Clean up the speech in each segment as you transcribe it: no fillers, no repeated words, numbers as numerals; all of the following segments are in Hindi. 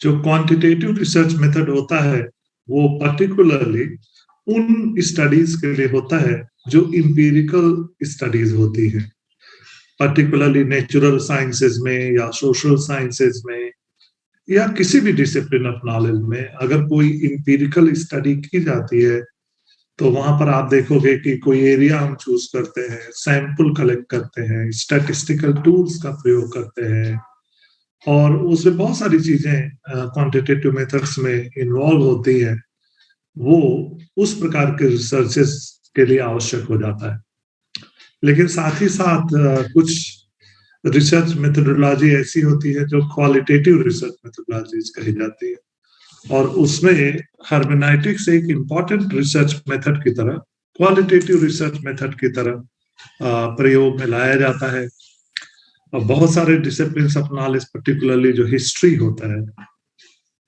जो क्वांटिटेटिव रिसर्च मेथड होता है वो पर्टिकुलरली उन स्टडीज के लिए होता है जो इंपिरिकल स्टडीज होती है, पर्टिकुलरली नेचुरल साइंसेज में या सोशल साइंसेज में या किसी भी डिसिप्लिन ऑफ नॉलेज में अगर कोई इंपिरिकल स्टडी की जाती है तो वहां पर आप देखोगे कि कोई एरिया हम चूज करते हैं, सैंपल कलेक्ट करते हैं, स्टैटिस्टिकल टूल्स का प्रयोग करते हैं और उसमें बहुत सारी चीजें क्वांटिटेटिव मेथड्स में इन्वॉल्व होती है, वो उस प्रकार के रिसर्चेस के लिए आवश्यक हो जाता है। लेकिन साथ ही साथ कुछ रिसर्च मेथोडोलॉजी ऐसी होती है जो क्वालिटेटिव रिसर्च मेथोडोलॉजीज कही जाती है और उसमें हर्मेनाइटिक्स एक इम्पॉर्टेंट रिसर्च मेथड की तरह, क्वालिटेटिव रिसर्च मेथड की तरह प्रयोग में लाया जाता है। और बहुत सारे डिसिप्लिन ऑफ नॉलेज, पर्टिकुलरली जो हिस्ट्री होता है,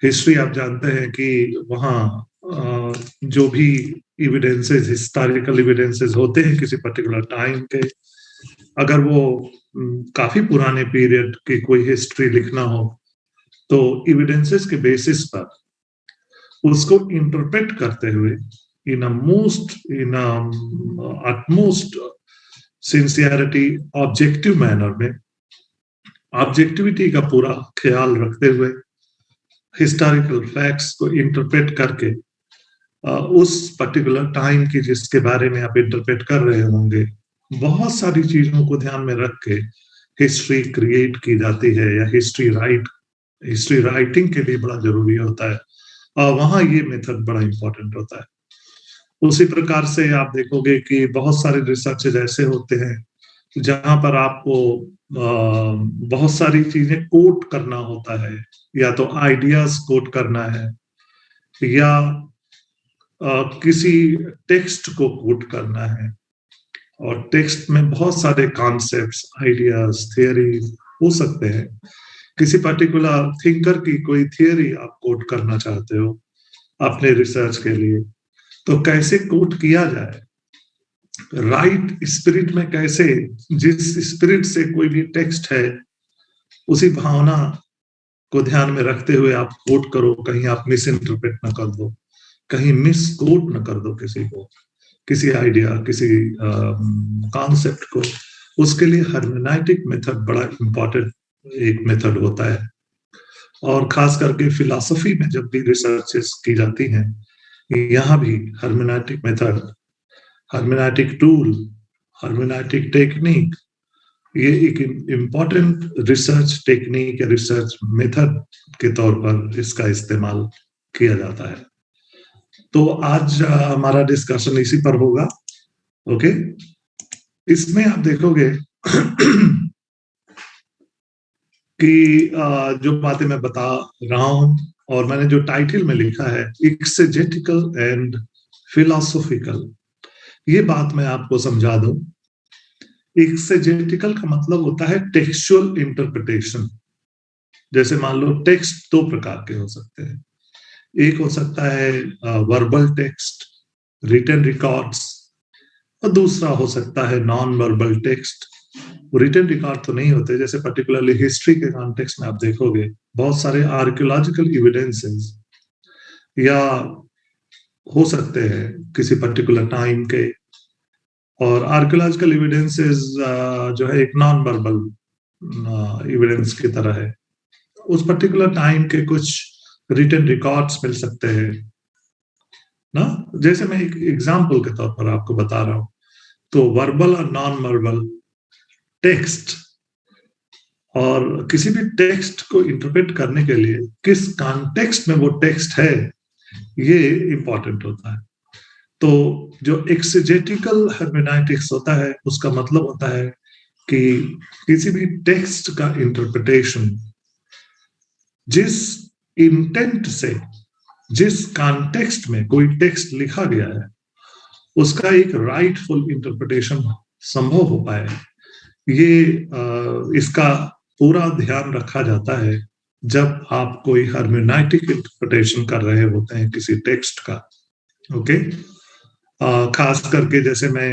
हिस्ट्री आप जानते हैं कि वहाँ जो भी इविडेंसेस, हिस्टोरिकल इविडेंसेस होते हैं किसी पर्टिकुलर टाइम के, अगर वो काफी पुराने पीरियड की कोई हिस्ट्री लिखना हो तो इविडेंसेस के बेसिस पर उसको इंटरप्रेट करते हुए इन अटमोस्ट सिंसियरिटी, ऑब्जेक्टिव मैनर में, ऑब्जेक्टिविटी का पूरा ख्याल रखते हुए हिस्टोरिकल फैक्ट्स को इंटरप्रेट करके उस पर्टिकुलर टाइम की जिसके बारे में आप इंटरप्रेट कर रहे होंगे, बहुत सारी चीजों को ध्यान में रख के हिस्ट्री क्रिएट की जाती है या हिस्ट्री राइटिंग के लिए बड़ा जरूरी होता है और वहां ये मेथड बड़ा इंपॉर्टेंट होता है। उसी प्रकार से आप देखोगे कि बहुत सारे रिसर्चेज ऐसे होते हैं जहां पर आपको बहुत सारी चीजें कोट करना होता है, या तो आइडियाज कोट करना है या किसी टेक्स्ट को कोट करना है, और टेक्स्ट में बहुत सारे कॉन्सेप्ट्स, आइडियाज, थियरी हो सकते हैं। किसी पर्टिकुलर थिंकर की कोई थियरी आप कोट करना चाहते हो अपने रिसर्च के लिए, तो कैसे कोट किया जाए, राइट स्पिरिट में, कैसे, जिस स्पिरिट से कोई भी टेक्स्ट है उसी भावना को ध्यान में रखते हुए आप कोट करो, कहीं आप मिस इंटरप्रेट ना कर दो, कहीं मिस कोट ना कर दो किसी को, किसी आइडिया, किसी कॉन्सेप्ट को। उसके लिए हर्मेनाइटिक मेथड बड़ा इंपॉर्टेंट एक मेथड होता है। और खास करके फिलॉसफी में जब भी रिसर्चेस की जाती हैं, यहाँ भी हर्मेनाइटिक मेथड, हर्मेनाइटिक टूल, हर्मेनाइटिक टेक्निक, ये एक इम्पॉर्टेंट रिसर्च टेक्निक या रिसर्च मेथड के तौर पर इसका इस्तेमाल किया जाता है। तो आज हमारा डिस्कशन इसी पर होगा। ओके, इसमें आप देखोगे कि जो बातें मैं बता रहा हूं और मैंने जो टाइटल में लिखा है एक्सेजेटिकल एंड फिलोसॉफिकल, ये बात मैं आपको समझा दूं। एक्सेजेटिकल का मतलब होता है टेक्सचुअल इंटरप्रिटेशन। जैसे मान लो टेक्स्ट दो प्रकार के हो सकते हैं, एक हो सकता है वर्बल टेक्स्ट, रिटन रिकॉर्ड्स, और दूसरा हो सकता है non verbal text. Written record तो नहीं होते, जैसे पर्टिकुलरली हिस्ट्री के कॉन्टेक्स्ट में आप देखोगे बहुत सारे आर्कियोलॉजिकल एविडेंसेस या हो सकते हैं किसी पर्टिकुलर टाइम के, और आर्कियोलॉजिकल एविडेंसेस जो है एक नॉन वर्बल एविडेंस की तरह है। उस पर्टिकुलर टाइम के कुछ रिटन रिकॉर्ड्स मिल सकते हैं ना। जैसे मैं एक एग्जांपल के तौर पर आपको बता रहा हूं, तो वर्बल और नॉन वर्बल टेक्स्ट, और किसी भी टेक्स्ट को इंटरप्रेट करने के लिए किस कॉन्टेक्स्ट में वो टेक्स्ट है, ये इंपॉर्टेंट होता है। तो जो एक्सेजेटिकल हर्मेनाइटिक्स होता है उसका मतलब होता है कि किसी भी टेक्स्ट का इंटरप्रिटेशन जिस इंटेंट से, जिस कॉन्टेक्स्ट में कोई टेक्स्ट लिखा गया है, उसका एक राइटफुल इंटरप्रिटेशन संभव हो पाए, ये इसका पूरा ध्यान रखा जाता है जब आप कोई हर्मेनाइटिक इंटरप्रिटेशन कर रहे होते हैं किसी टेक्स्ट का। ओके, खास करके जैसे मैं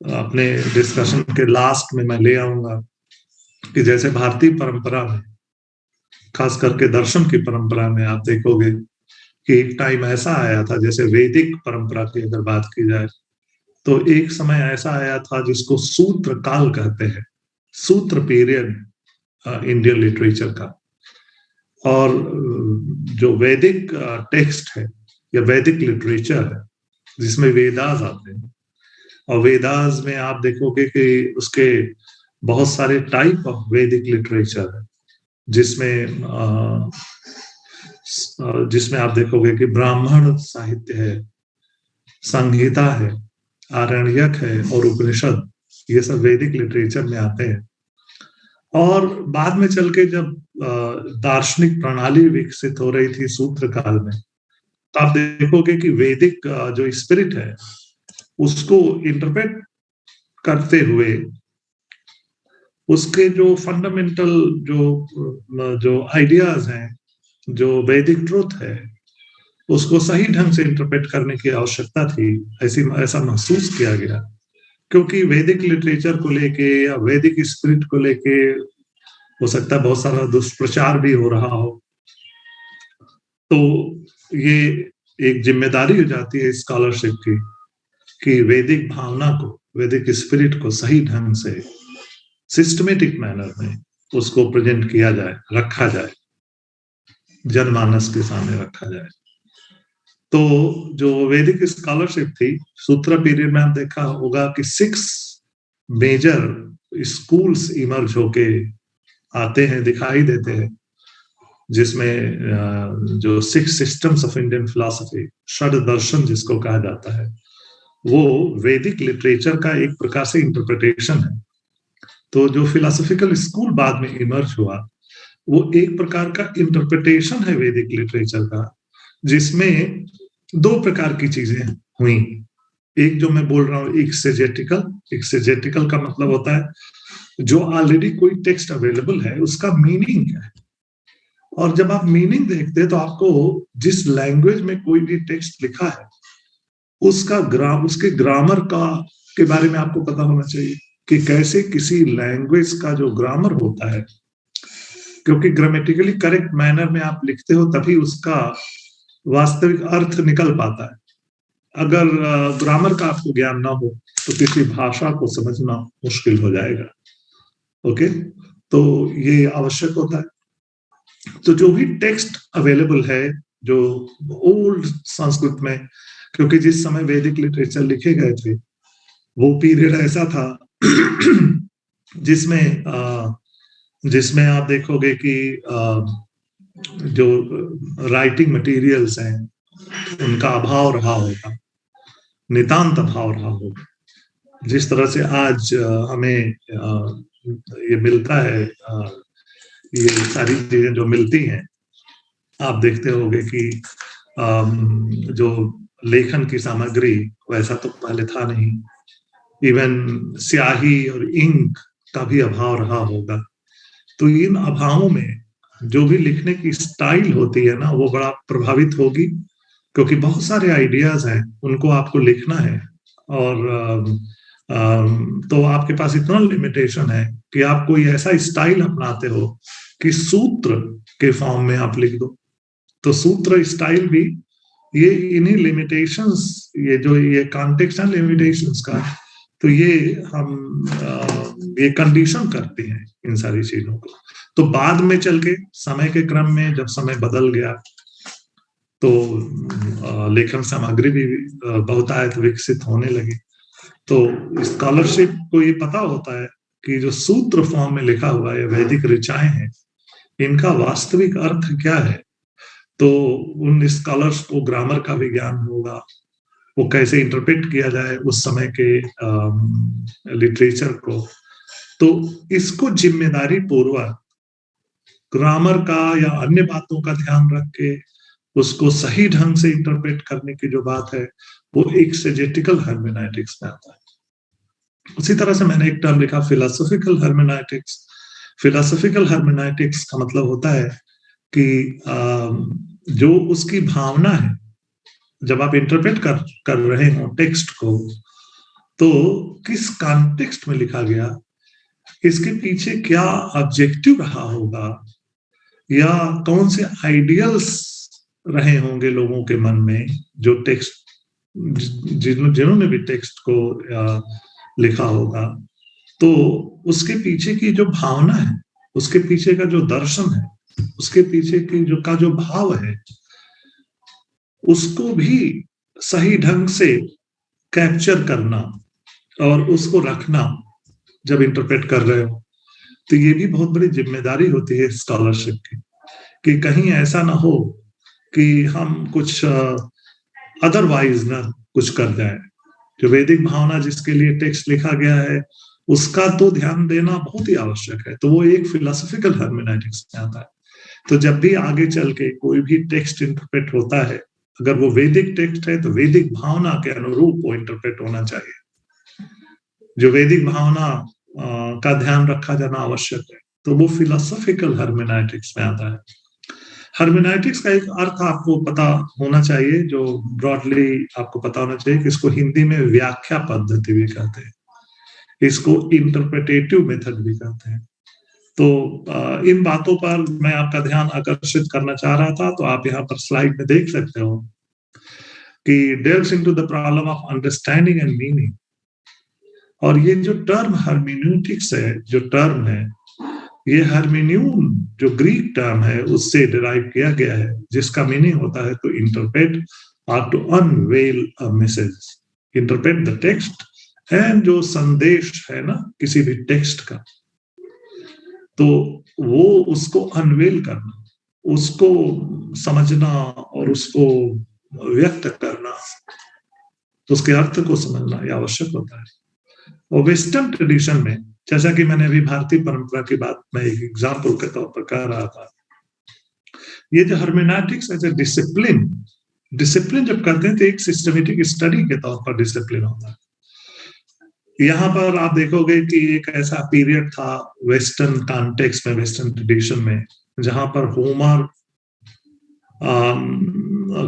अपने डिस्कशन के लास्ट में मैं ले आऊंगा कि जैसे भारतीय परंपरा में खास करके दर्शन की परंपरा में आप देखोगे कि एक टाइम ऐसा आया था, जैसे वैदिक परंपरा की अगर बात की जाए, तो एक समय ऐसा आया था जिसको सूत्र काल कहते हैं, सूत्र पीरियड इंडियन लिटरेचर का। और जो वैदिक टेक्स्ट है या वैदिक लिटरेचर है, जिसमें वेदास आते हैं, और वेदास में आप देखोगे कि उसके बहुत सारे टाइप ऑफ वैदिक लिटरेचर है, जिसमें जिसमें आप देखोगे कि ब्राह्मण साहित्य है, संहिता है, आरण्यक है और उपनिषद, ये सब वैदिक लिटरेचर में आते हैं। और बाद में चल के जब दार्शनिक प्रणाली विकसित हो रही थी सूत्र काल में, तो आप देखोगे कि वैदिक जो स्पिरिट है उसको इंटरप्रेट करते हुए उसके जो फंडामेंटल जो आइडियाज हैं, जो वैदिक ट्रुथ है, उसको सही ढंग से इंटरप्रेट करने की आवश्यकता थी, ऐसा महसूस किया गया। क्योंकि वैदिक लिटरेचर को लेके या वैदिक स्पिरिट को लेके हो सकता है बहुत सारा दुष्प्रचार भी हो रहा हो, तो ये एक जिम्मेदारी हो जाती है स्कॉलरशिप की कि वैदिक भावना को, वैदिक स्पिरिट को सही ढंग से सिस्टमेटिक मैनर में उसको प्रेजेंट किया जाए, रखा जाए, जनमानस के सामने रखा जाए। तो जो वैदिक स्कॉलरशिप थी, सूत्र पीरियड में आप देखा होगा कि 6 मेजर स्कूल्स इमर्ज होके आते हैं, दिखाई देते हैं, जिसमें जो 6 सिस्टम्स ऑफ इंडियन फिलॉसफी, षड दर्शन जिसको कहा जाता है, वो वैदिक लिटरेचर का एक प्रकार से इंटरप्रिटेशन है। तो जो फिलोसॉफिकल स्कूल बाद में इमर्ज हुआ, वो एक प्रकार का इंटरप्रिटेशन है वैदिक लिटरेचर का, जिसमें 2 प्रकार की चीजें हुई। एक जो मैं बोल रहा हूँ एक्सेजेटिकल का मतलब होता है जो ऑलरेडी कोई टेक्स्ट अवेलेबल है उसका मीनिंग क्या है, और जब आप मीनिंग देखते हैं तो आपको जिस लैंग्वेज में कोई भी टेक्स्ट लिखा है उसके ग्रामर का के बारे में आपको पता होना चाहिए कि कैसे किसी लैंग्वेज का जो ग्रामर होता है, क्योंकि ग्रामेटिकली करेक्ट मैनर में आप लिखते हो तभी उसका वास्तविक अर्थ निकल पाता है। अगर ग्रामर का आपको ज्ञान ना हो तो किसी भाषा को समझना मुश्किल हो जाएगा। ओके, तो ये आवश्यक होता है। तो जो भी टेक्स्ट अवेलेबल है जो ओल्ड संस्कृत में, क्योंकि जिस समय वैदिक लिटरेचर लिखे गए थे वो पीरियड ऐसा था जिसमें आप देखोगे कि जो राइटिंग मटेरियल्स हैं उनका अभाव रहा होगा, नितांत अभाव रहा होगा। जिस तरह से आज हमें ये मिलता है, ये सारी चीजें जो मिलती हैं, आप देखते होंगे कि जो लेखन की सामग्री वैसा तो पहले था नहीं, इवन स्याही और इंक का भी अभाव रहा होगा। तो इन अभावों में जो भी लिखने की स्टाइल होती है ना, वो बड़ा प्रभावित होगी, क्योंकि बहुत सारे आइडियाज हैं, उनको आपको लिखना है, और तो आपके पास इतना लिमिटेशन है कि आप कोई ऐसा स्टाइल अपनाते हो कि सूत्र के फॉर्म में आप लिख दो। तो सूत्र स्टाइल भी ये इन्हीं लिमिटेशंस, ये कॉन्टेक्स्ट एंड लिमिटेशंस का, तो ये कंडीशन करते हैं इन सारी चीजों को। तो बाद में चल के समय के क्रम में जब समय बदल गया तो लेखन सामग्री भी बहुतायत विकसित होने लगी। तो स्कॉलरशिप को ये पता होता है कि जो सूत्र फॉर्म में लिखा हुआ है वैदिक ऋचाएं हैं, इनका वास्तविक अर्थ क्या है। तो उन स्कॉलर्स को ग्रामर का भी ज्ञान होगा, वो कैसे इंटरप्रेट किया जाए उस समय के लिटरेचर को। तो इसको जिम्मेदारी पूर्वक ग्रामर का या अन्य बातों का ध्यान रख के उसको सही ढंग से इंटरप्रेट करने की जो बात है वो एक्सेजेटिकल हर्मेनेटिक्स में आता है। उसी तरह से मैंने एक टर्म लिखा फिलोसॉफिकल हर्मेनेटिक्स। फिलोसॉफिकल हर्मेनेटिक्स का मतलब होता है कि जो उसकी भावना है, जब आप इंटरप्रेट कर रहे हो टेक्स्ट को, तो किस कॉन्टेक्स्ट में लिखा गया, इसके पीछे क्या ऑब्जेक्टिव रहा होगा, या कौन से आइडियल्स रहे होंगे लोगों के मन में जो टेक्स्ट जिन्होंने भी टेक्स्ट को लिखा होगा, तो उसके पीछे की जो भावना है, उसके पीछे का जो दर्शन है, उसके पीछे की जो भाव है, उसको भी सही ढंग से कैप्चर करना और उसको रखना जब इंटरप्रेट कर रहे हो, तो ये भी बहुत बड़ी जिम्मेदारी होती है स्कॉलरशिप की, कि कहीं ऐसा ना हो कि हम कुछ अदरवाइज ना कुछ कर जाए। जो वैदिक भावना जिसके लिए टेक्स्ट लिखा गया है, उसका तो ध्यान देना बहुत ही आवश्यक है। तो वो एक फिलोसॉफिकल हर्मेनेटिक्स में आता है। तो जब भी आगे चल के कोई भी टेक्स्ट इंटरप्रेट होता है, अगर वो वैदिक टेक्स्ट है तो वैदिक भावना के अनुरूप वो इंटरप्रेट होना चाहिए। जो वैदिक भावना का ध्यान रखा जाना आवश्यक है, तो वो फिलोसॉफिकल हर्मेनेटिक्स में आता है। हर्मेनेटिक्स का एक अर्थ आपको पता होना चाहिए, जो ब्रॉडली आपको पता होना चाहिए कि इसको हिंदी में व्याख्या पद्धति भी कहते हैं, इसको इंटरप्रेटेटिव मेथड भी कहते हैं। तो इन बातों पर मैं आपका ध्यान आकर्षित करना चाह रहा था। तो आप यहाँ पर स्लाइड में देख सकते हो कि delves into the problem of understanding and meaning। और ये जो टर्म हर्मेन्यूटिक्स है, जो टर्म है, ये हर्मेन्यून जो ग्रीक टर्म है उससे डिराइव किया गया है, जिसका मीनिंग होता है टू इंटरप्रेट और to unveil a message, interpret the text. And जो संदेश है ना किसी भी टेक्स्ट का, तो वो उसको अनवेल करना, उसको समझना और उसको व्यक्त करना, उसके अर्थ को समझना ये आवश्यक होता है। और वेस्टर्न ट्रेडिशन में, जैसा कि मैंने अभी भारतीय परंपरा की बात में एक एग्जाम्पल के तौर पर कह रहा था, ये जो हर्मेनेटिक्स एज ए डिसिप्लिन जब करते हैं तो एक सिस्टमेटिक स्टडी के तौर पर डिसिप्लिन होता है। यहाँ पर आप देखोगे कि एक ऐसा पीरियड था वेस्टर्न कॉन्टेक्स्ट में, वेस्टर्न ट्रेडिशन में, जहां पर होमर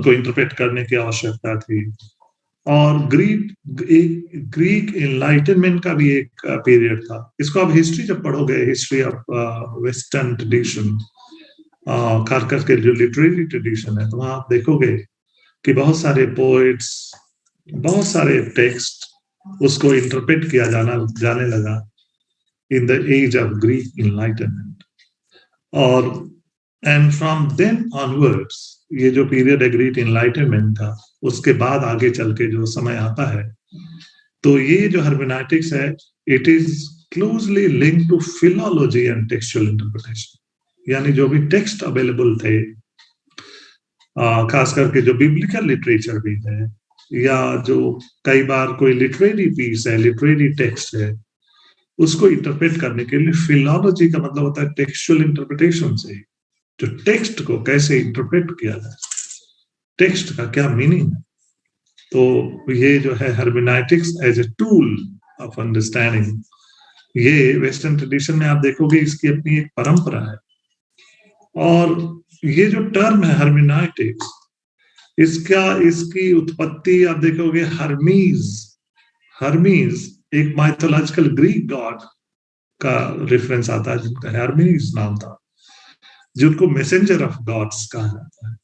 को इंटरप्रेट करने की आवश्यकता थी। और ग्रीक एनलाइटनमेंट का भी एक पीरियड था। इसको आप हिस्ट्री जब पढ़ोगे, हिस्ट्री ऑफ वेस्टर्न ट्रेडिशन, खास करके जो लिटरेरी ट्रेडिशन है, तो वहां आप देखोगे कि बहुत सारे पोएट्स, बहुत सारे टेक्स्ट उसको इंटरप्रेट किया जाने लगा in the age of Greek enlightenment. और एंड फ्रॉम देन ऑनवर्ड्स, ये जो पीरियड है ग्रीक एनलाइटनमेंट था, उसके बाद आगे चल के जो समय आता है, तो ये जो हर्मेनेटिक्स है, it is closely linked to philology and textual interpretation. यानी जो भी टेक्स्ट अवेलेबल थे, खास करके जो बिब्लिकल लिटरेचर भी है, या जो कई बार कोई लिटरेरी पीस है, लिटरेरी टेक्स्ट है, उसको इंटरप्रेट करने के लिए फिलोलॉजी का मतलब होता है टेक्सचुअल इंटरप्रिटेशन से, जो टेक्स्ट को कैसे इंटरप्रेट किया जाए, टेक्स्ट का क्या मीनिंग है। तो ये जो है hermeneutics as a tool of understanding, ये वेस्टर्न ट्रेडिशन में आप देखोगे इसकी अपनी एक परंपरा है। और ये जो टर्म है हर्मेनेटिक्स, इसकी उत्पत्ति आप देखोगे हर्मीज एक माइथोलॉजिकल ग्रीक गॉड का रेफरेंस आता है, जिनका हर्मीज नाम था, जिनको मैसेंजर ऑफ गॉड्स कहा जाता है।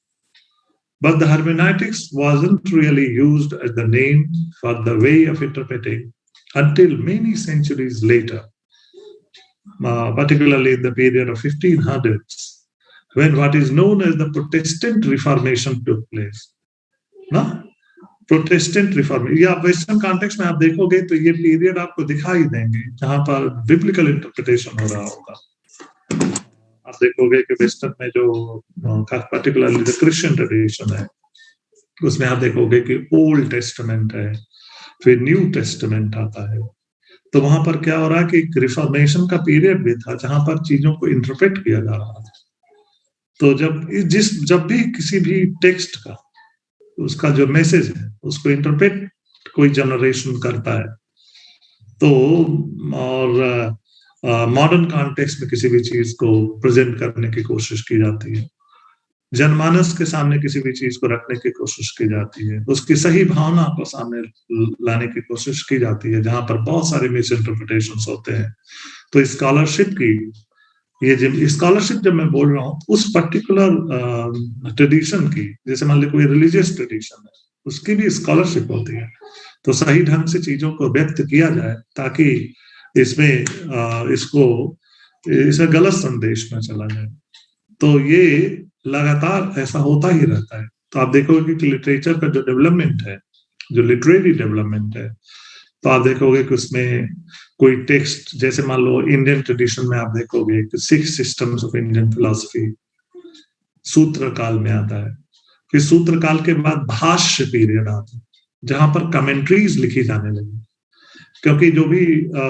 But the hermeneutics wasn't really used as the name for the way of interpreting until many centuries later, particularly in the period of 1500s, when what is known as the Protestant Reformation took place. ना प्रोटेस्टेंट रिफॉर्मेशन, या वेस्टर्न कॉन्टेक्स्ट में आप देखोगे तो ये पीरियड आपको दिखाई देंगे जहां पर बिब्लिकल इंटरप्रिटेशन हो रहा होगा। आप देखोगे कि वेस्टर्न में जो पर्टिकुलरली द क्रिश्चियन ट्रेडिशन है, उसमें आप देखोगे कि ओल्ड टेस्टामेंट है, फिर न्यू टेस्टामेंट आता है। तो वहां पर क्या हो रहा है कि रिफॉर्मेशन का पीरियड भी था जहां पर चीजों को इंटरप्रेट किया जा रहा था। तो जब भी किसी भी टेक्स्ट का, उसका जो मैसेज है, उसको इंटरप्रेट कोई जनरेशन करता है, तो और मॉडर्न कॉन्टेक्स्ट में किसी भी चीज को प्रेजेंट करने की कोशिश की जाती है, जनमानस के सामने किसी भी चीज को रखने की कोशिश की जाती है, उसकी सही भावना को सामने लाने की कोशिश की जाती है, जहां पर बहुत सारे मिस इंटरप्रिटेशन होते हैं। तो स्कॉलरशिप की ये जब स्कॉलरशिप जब मैं बोल रहा हूँ उस पर्टिकुलर ट्रेडिशन की, जैसे मान लीजिए कोई रिलीजियस ट्रेडिशन है, उसकी भी स्कॉलरशिप होती है, तो सही ढंग से चीजों को व्यक्त किया जाए ताकि इसमें इसको इसे गलत संदेश न चला जाए। तो ये लगातार ऐसा होता ही रहता है। तो आप देखोगे कि लिटरेचर का जो डेवलपमेंट है, जो लिटरेरी डेवलपमेंट है, तो आप देखोगे कि उसमें कोई टेक्स्ट, जैसे मान लो इंडियन ट्रेडिशन में आप देखोगे कि 6 सिस्टम्स ऑफ इंडियन फिलॉसफी सूत्र काल में आता है। फिर सूत्र काल के बाद भाष्य पीरियड आता है, जहां पर कमेंट्रीज लिखी जाने लगी, क्योंकि जो भी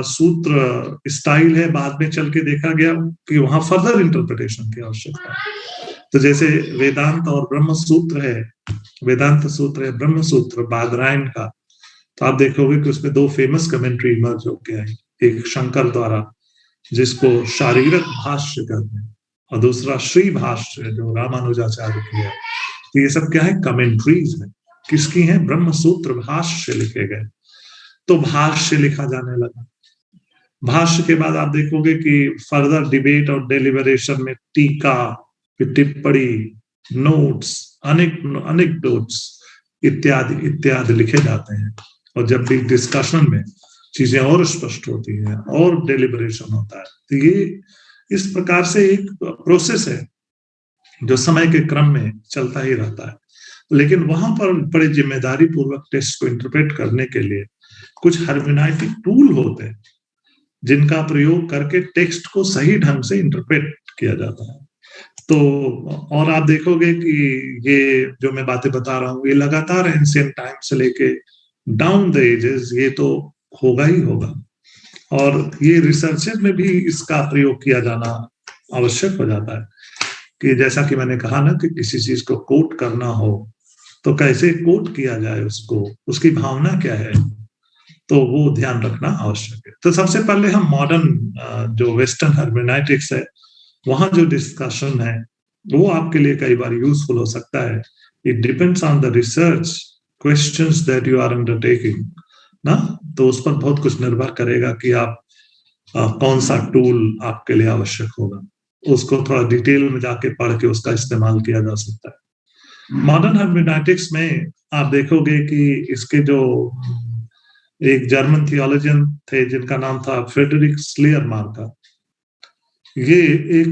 सूत्र स्टाइल है बाद में चल के देखा गया कि वहां फर्दर इंटरप्रिटेशन की आवश्यकता है। तो जैसे वेदांत और ब्रह्म सूत्र है, वेदांत सूत्र है, ब्रह्म सूत्र बादरायण का, तो आप देखोगे कि उसमें 2 फेमस कमेंट्री इमर्ज होके आई, एक शंकर द्वारा जिसको शारीरिक भाष्य कहते हैं, और दूसरा श्री भाष्य जो रामानुजाचार्य की है। तो ये सब क्या है, कमेंट्रीज है। किसकी है? ब्रह्म सूत्र भाष्य लिखे गए, तो भाष्य लिखा जाने लगा। भाष्य के बाद आप देखोगे कि फर्दर डिबेट और डेलिबरेशन में टीका, टिप्पणी, नोट्स, अनेक नोट्स इत्यादि इत्यादि लिखे जाते हैं। और जब भी डिस्कशन में चीजें और स्पष्ट होती हैं और डेलिबरेशन होता है, तो ये इस प्रकार से एक प्रोसेस है जो समय के क्रम में चलता ही रहता है। लेकिन वहां पर बड़े जिम्मेदारी पूर्वक टेक्स्ट को इंटरप्रेट करने के लिए कुछ हर्मेनाइटिक टूल होते हैं जिनका प्रयोग करके टेक्स्ट को सही ढंग से इंटरप्रेट किया जाता है। तो और आप देखोगे कि ये जो मैं बातें बता रहा हूँ ये लगातार एंशिएंट टाइम से लेके डाउन द एजेस ये तो होगा ही होगा, और ये रिसर्चर में भी इसका प्रयोग किया जाना आवश्यक हो जाता है कि जैसा कि मैंने कहा ना कि किसी चीज को कोट करना हो तो कैसे कोट किया जाए, उसको, उसकी भावना क्या है, तो वो ध्यान रखना आवश्यक है। तो सबसे पहले हम मॉडर्न जो वेस्टर्न हर्मेनाइटिक्स है वहां जो डिस्कशन है वो आपके लिए कई बार यूजफुल हो सकता है। It depends on the research questions that you are undertaking ना, तो उस पर बहुत कुछ निर्भर करेगा कि आप कौन सा टूल आपके लिए आवश्यक होगा। उसको थोड़ा डिटेल में जाके पढ़ के उसका इस्तेमाल किया जा सकता है। मॉडर्न हर्मेनाइटिक्स में आप देखोगे कि इसके जो एक जर्मन थियोलॉजियन थे जिनका नाम था फ्रेडरिक श्लेयरमार्कर, ये एक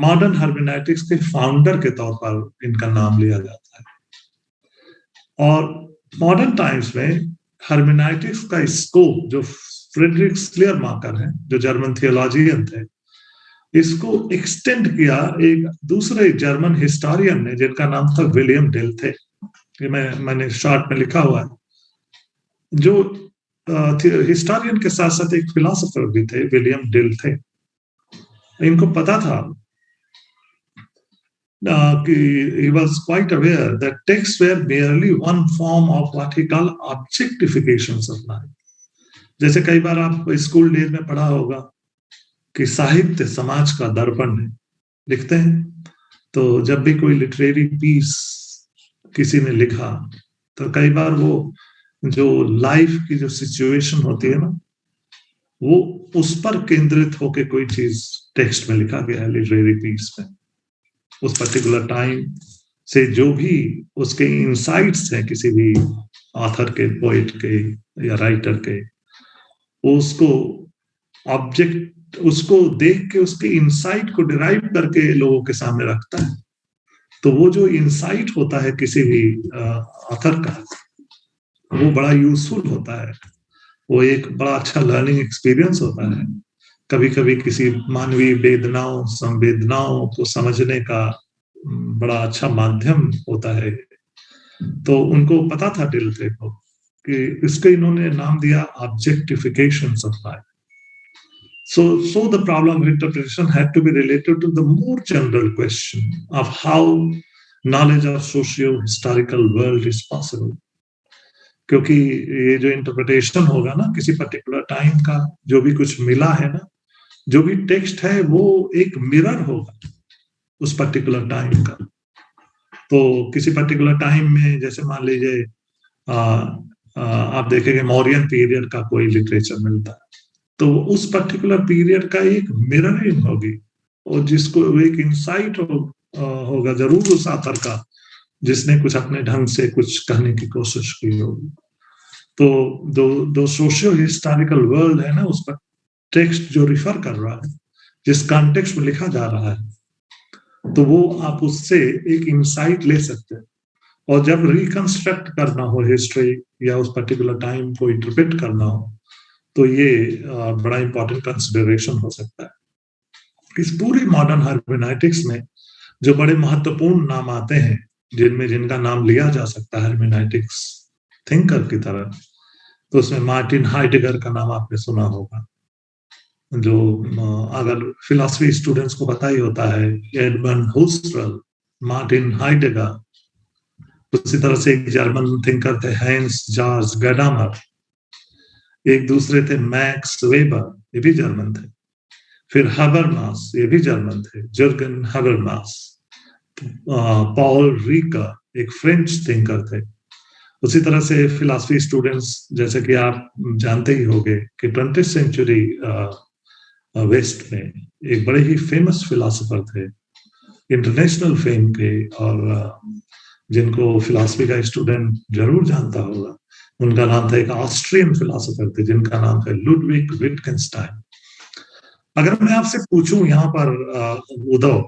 मॉडर्न हर्मेनाइटिक्स के फाउंडर के तौर पर इनका नाम लिया जाता है। और मॉडर्न टाइम्स में हर्मेनाइटिक्स का स्कोप जो फ्रेडरिक श्लेयरमार्कर है, जो जर्मन थियोलॉजियन थे, इसको एक्सटेंड किया एक दूसरे जर्मन हिस्टोरियन ने जिनका नाम था विलियम डेल्थे। ये मैंने शॉर्ट में लिखा हुआ है, जो हिस्टोरियन के साथ साथ एक फिलोसोफर भी थे, विलियम डेल्थे। इनको पता था कि he was quite aware that texts were merely one form of what he called objectifications of life. जैसे कई बार आप स्कूल डेज में पढ़ा होगा कि साहित्य समाज का दर्पण है, लिखते हैं। तो जब भी कोई लिटरेरी पीस किसी ने लिखा तो कई बार वो जो लाइफ की जो सिचुएशन होती है ना, वो उस पर केंद्रित होके कोई चीज टेक्स्ट में लिखा गया है लिटरेरी पीस में। उस पर्टिकुलर टाइम से जो भी उसके इंसाइट्स हैं किसी भी ऑथर के, पोएट के या राइटर के, उसको ऑब्जेक्ट, उसको देख के उसके इंसाइट को डिराइव करके लोगों के सामने रखता है। तो वो जो इंसाइट होता है किसी भी ऑथर का, वो बड़ा यूजफुल होता है, वो एक बड़ा अच्छा लर्निंग एक्सपीरियंस होता है। कभी कभी किसी मानवीय वेदनाओं संवेदनाओं को समझने का बड़ा अच्छा माध्यम होता है। तो उनको पता था डेल्थे को कि इसके इन्होंने नाम दिया objectifications of life. So the problem of interpretation had to be related to the more general question of how knowledge of socio-historical world is possible. क्योंकि ये जो इंटरप्रिटेशन होगा ना किसी पर्टिकुलर टाइम का, जो भी कुछ मिला है ना, जो भी टेक्स्ट है वो एक मिरर होगा उस पर्टिकुलर टाइम का। तो किसी पर्टिकुलर टाइम में जैसे मान लीजिए आप देखेंगे मौर्यन पीरियड का कोई लिटरेचर मिलता है, तो उस पर्टिकुलर पीरियड का एक मिररिंग होगी और जिसको एक इंसाइट होगा जरूर उस आथर का, जिसने कुछ अपने ढंग से कुछ कहने की कोशिश की होगी। तो दो सोशियो हिस्टोरिकल वर्ल्ड है ना, उस पर टेक्स्ट जो रिफर कर रहा है, जिस कॉन्टेक्स्ट में लिखा जा रहा है, तो वो आप उससे एक इंसाइट ले सकते हैं। और जब रिकंस्ट्रक्ट करना हो हिस्ट्री या उस पर्टिकुलर टाइम को इंटरप्रेट करना हो, तो ये बड़ा इंपॉर्टेंट कंसिडरेशन हो सकता है। इस पूरी मॉडर्न हर्मेनेटिक्स में जो बड़े महत्वपूर्ण नाम आते हैं, जिनका नाम लिया जा सकता है हर्मेनेटिक्स थिंकर की तरह, तो उसमें मार्टिन हाइडेगर का नाम आपने सुना होगा, जो अगर फिलॉसफी स्टूडेंट्स को पता ही होता है, एडमंड हुसर्ल, मार्टिन हाइडेगर। उसी तरह से एक जर्मन थिंकर थे हैंस जॉर्ज गडामर, एक दूसरे थे मैक्स वेबर, ये भी जर्मन थे। फिर हबरमास, ये भी जर्मन थे, जर्गन हबरमास। पॉल रिकर एक फ्रेंच थिंकर थे। उसी तरह से फिलॉसफी स्टूडेंट्स, जैसे कि आप जानते ही होंगे कि 20th सेंचुरी वेस्ट में एक बड़े ही फेमस फिलोसोफर थे, इंटरनेशनल फेम के, और जिनको फिलॉसफी का स्टूडेंट जरूर जानता होगा, उनका नाम था, एक ऑस्ट्रियन फिलोसोफर थे जिनका नाम था लुडविग विटगेनस्टाइन। अगर मैं आपसे पूछूं यहाँ पर उद्धव,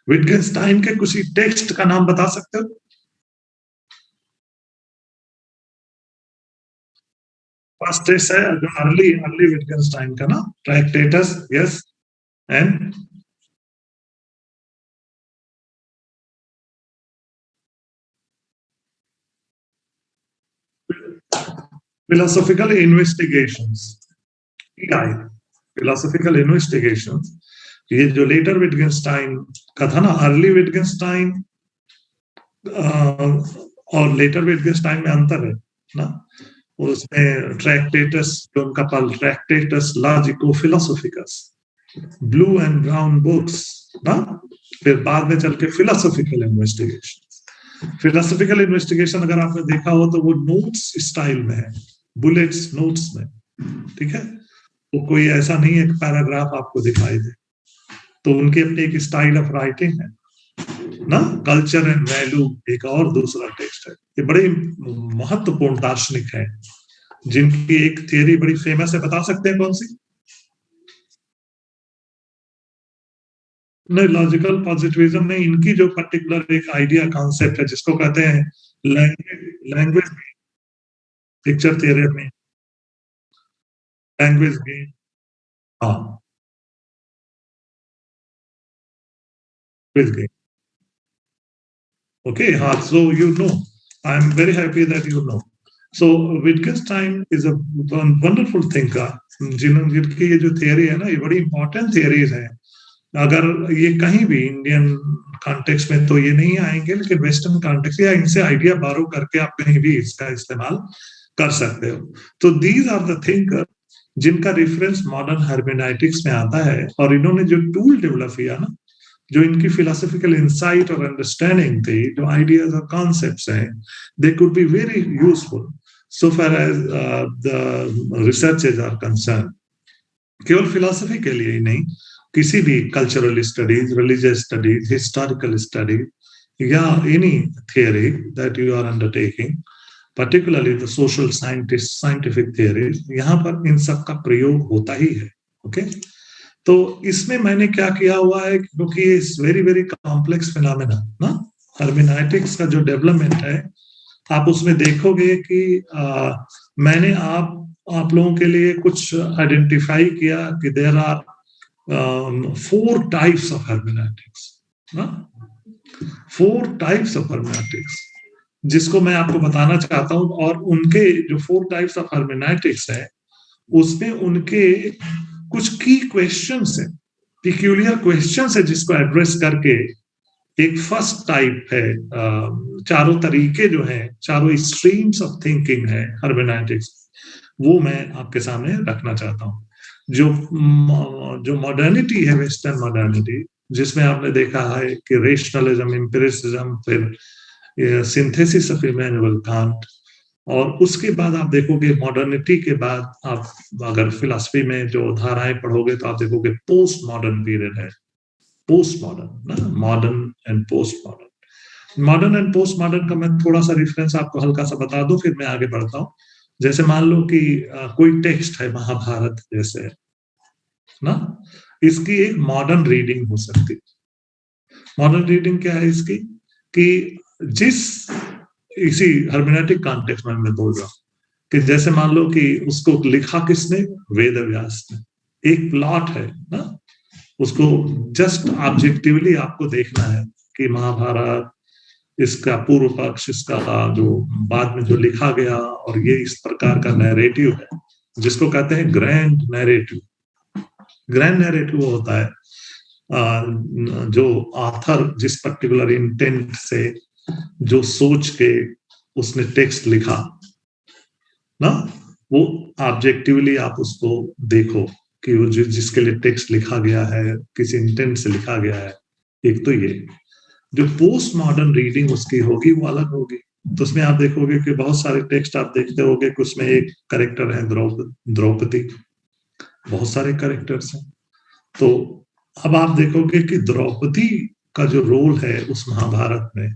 विटगेनस्टाइन के कुछ टेक्स्ट का नाम बता सकते हो? फर्स्ट टेक्स्ट है जो अर्ली विटगेनस्टाइन का ना, Tractatus, yes, and philosophical investigations, philosophical investigations. ये जो लेटर विटगेनस्टाइन का था ना, अर्ली विटगेनस्टाइन और लेटर विटगेनस्टाइन में अंतर है ना। उसमें ट्रैक्टेटस, जो उनका पल Tractatus Logico Philosophicus, Blue and Brown Books ना, फिर बाद में चल के फिलोसॉफिकल इन्वेस्टिगेशन। फिलोसॉफिकल इन्वेस्टिगेशन अगर आपने देखा हो तो वो नोट्स स्टाइल में है, बुलेट्स नोट्स में, ठीक है। तो कोई ऐसा नहीं है कि पैराग्राफ आपको दिखाई दे, तो उनकी अपनी एक स्टाइल ऑफ राइटिंग है ना। कल्चर एंड वैल्यू एक और दूसरा टेक्स्ट है। ये बड़े महत्वपूर्ण दार्शनिक हैं, जिनकी एक थियरी बड़ी फेमस है, बता सकते हैं कौन सी? नहीं, लॉजिकल पॉजिटिविज्म नहीं, इनकी जो पर्टिकुलर एक आइडिया कॉन्सेप्ट है जिसको कहते हैं लैंग्वेज पिक्चर थियरी में, लैंग्वेज गेम। हाँ, language game. Okay, so you know, I'm very happy that you know. So Wittgenstein is a wonderful thinker. जिनकी ये जो थियरी है ना, ये बड़ी इंपॉर्टेंट थियरीज है। अगर ये कहीं भी इंडियन कॉन्टेक्स्ट में तो ये नहीं आएंगे, लेकिन वेस्टर्न कॉन्टेक्स्ट या इनसे आइडिया बारो करके आप कहीं भी इसका इस्तेमाल कर सकते हो। तो दीज आर द थिंकर जिनका रेफरेंस मॉडर्न हर्मेनेटिक्स में आता है, और इन्होंने जो टूल डेवलप किया ना, जो इनकी फिलोसॉफिकल इंसाइट और अंडरस्टैंडिंग थी, जो आइडियाज और कॉन्सेप्ट्स हैं, they could be very useful so far as the researches are concern. केवल फिलोसफी के लिए ही नहीं, किसी भी cultural studies, religious studies, historical studies या any theory that you are undertaking, particularly the social scientific theories, यहाँ पर इन सब का प्रयोग होता ही है। ओके, तो इसमें मैंने क्या किया हुआ है, क्योंकि इस वेरी वेरी कॉम्प्लेक्स फिनोमेना ना, हर्मेनेटिक्स का जो डेवलपमेंट है, आप उसमें देखोगे कि मैंने आप लोगों के लिए कुछ आइडेंटिफाई किया कि there are 4 types of hermeneutics ना, 4 टाइप्स ऑफ हर्मेनेटिक्स, जिसको मैं आपको बताना चाहता हूं। और उनके जो 4 टाइप्स ऑफ हर्मेनेटिक्स है, उसमें उनके कुछ की क्वेश्चंस है, पिक्यूलियर क्वेश्चंस है, जिसको एड्रेस करके एक फर्स्ट टाइप है, चारों तरीके जो हैं, चारों स्ट्रीम्स ऑफ थिंकिंग है हर्मेनेटिक्स, वो मैं आपके सामने रखना चाहता हूँ। जो मॉडर्निटी है, वेस्टर्न मॉडर्निटी, जिसमें आपने देखा है कि रेशनलिज्म, एम्पिरिसिज्म, फिर सिंथेसिस ऑफ इमैनुअल कांट, और उसके बाद आप देखोगे मॉडर्निटी के बाद, आप अगर फिलॉसफी में जो धाराएं पढ़ोगे तो आप देखोगे पोस्ट मॉडर्न पीरियड है। पोस्ट मॉडर्न ना, modern and post modern. Modern and post modern का मैं थोड़ा सा रेफरेंस आपको हल्का सा बता दूं, फिर मैं आगे बढ़ता हूं। जैसे मान लो कि कोई टेक्स्ट है महाभारत जैसे ना, इसकी एक मॉडर्न रीडिंग हो सकती है। मॉडर्न रीडिंग क्या है इसकी, कि जिस इसी हर्मेनेटिक कॉन्टेक्स्ट में मैं बोल रहा हूं कि जैसे मान लो कि उसको लिखा किसने, वेद व्यास ने। एक प्लॉट है ना, उसको जस्ट ऑब्जेक्टिवली आपको देखना है कि महाभारत, इसका पूर्व पक्ष, इसका जो बाद में जो लिखा गया, और ये इस प्रकार का नैरेटिव है जिसको कहते हैं ग्रैंड नैरेटिव। ग्रैंड नैरेटिव होता है जो ऑथर जिस पर्टिकुलर इंटेंट से, जो सोच के उसने टेक्स्ट लिखा ना, वो ऑब्जेक्टिवली आप उसको देखो कि वो जिसके लिए टेक्स्ट लिखा गया है किस इंटेंट से लिखा गया है। एक तो ये जो पोस्ट मॉडर्न रीडिंग उसकी होगी वो अलग होगी। तो उसमें आप देखोगे कि बहुत सारे टेक्स्ट आप देखते होगे कि उसमें एक कैरेक्टर है द्रौपदी, बहुत सारे कैरेक्टर्स हैं। तो अब आप देखोगे कि द्रौपदी का जो रोल है उस महाभारत में,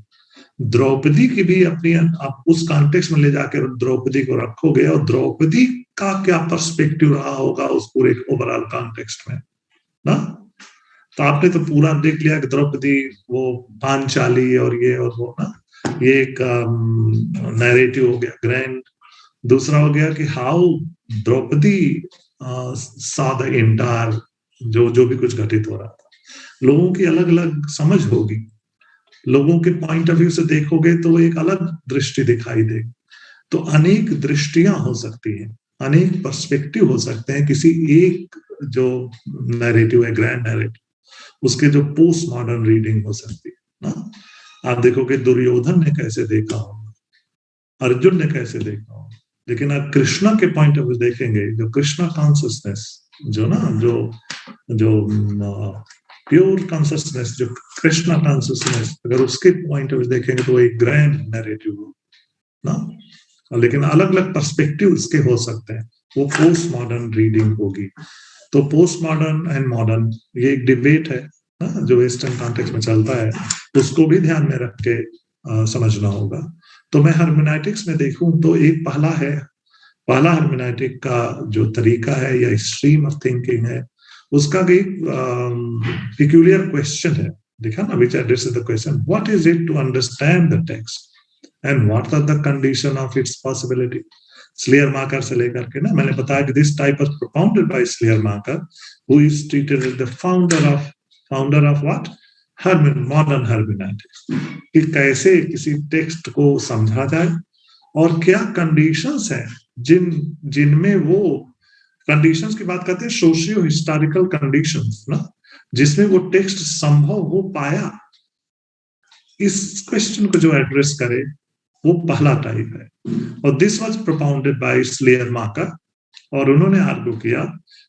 द्रौपदी की भी अपनी, आप उस कॉन्टेक्स्ट में ले जाकर द्रौपदी को रखोगे और द्रौपदी का क्या पर्सपेक्टिव रहा होगा उस पूरे ओवरऑल कॉन्टेक्स्ट में ना। तो आपने तो पूरा देख लिया कि द्रौपदी वो पांचाली और ये और वो ना, ये एक नैरेटिव हो गया ग्रैंड। दूसरा हो गया कि how Draupadi saw the entire, जो जो भी कुछ घटित हो रहा था। लोगों की अलग अलग समझ होगी, लोगों के पॉइंट ऑफ व्यू से देखोगे तो एक अलग दृष्टि दिखाई देगी। तो अनेक दृष्टियां हो सकती हैं, अनेक पर्सपेक्टिव हो सकते हैं किसी एक जो नैरेटिव है, ग्रैंड नैरेटिव, उसके जो पोस्ट मॉडर्न रीडिंग हो सकती है ना। आप देखोगे दुर्योधन ने कैसे देखा होगा, अर्जुन ने कैसे देखा होगा, लेकिन आप कृष्णा के पॉइंट ऑफ व्यू देखेंगे, जो कृष्णा कॉन्शियसनेस, जो ना जो जो प्योर कॉन्शियसनेस, जो कृष्णा कॉन्शियसनेस, अगर उसके पॉइंट ऑफ व्यू देखेंगे तो एक ग्रैंड नैरेटिव हो ना। लेकिन अलग अलग पर्सपेक्टिव इसके हो सकते हैं, वो पोस्ट मॉडर्न रीडिंग होगी। तो पोस्ट मॉडर्न एंड मॉडर्न ये एक डिबेट है ना, जो वेस्टर्न कॉन्टेक्स्ट में चलता है, उसको भी ध्यान में रख के समझना होगा। तो मैं हर्मेनेटिक्स में देखूं तो एक पहला हर्मेनेटिक का जो तरीका है या स्ट्रीम ऑफ थिंकिंग है, उसका एक peculiar क्वेश्चन है, देखा ना, which addresses the question what is it to understand the text and what are the condition of its possibility। Schleiermacher से लेकर के ना, मैंने बताया कि this type was propounded by Schleiermacher, who is treated as the founder of what, modern hermeneutics, कि कैसे किसी टेक्स्ट को समझा जाए और क्या कंडीशंस हैं जिनमें वो कंडीशंस की बात करते हैं, सोशियो हिस्टोरिकल कंडीशंस ना, जिसमें वो टेक्स्ट संभव हो पाया। इस क्वेश्चन को जो एड्रेस करे वो पहला टाइप है, और दिस वाज प्रोपाउंडेड बाय श्लेयरमाकर। और उन्होंने आर्ग्यू किया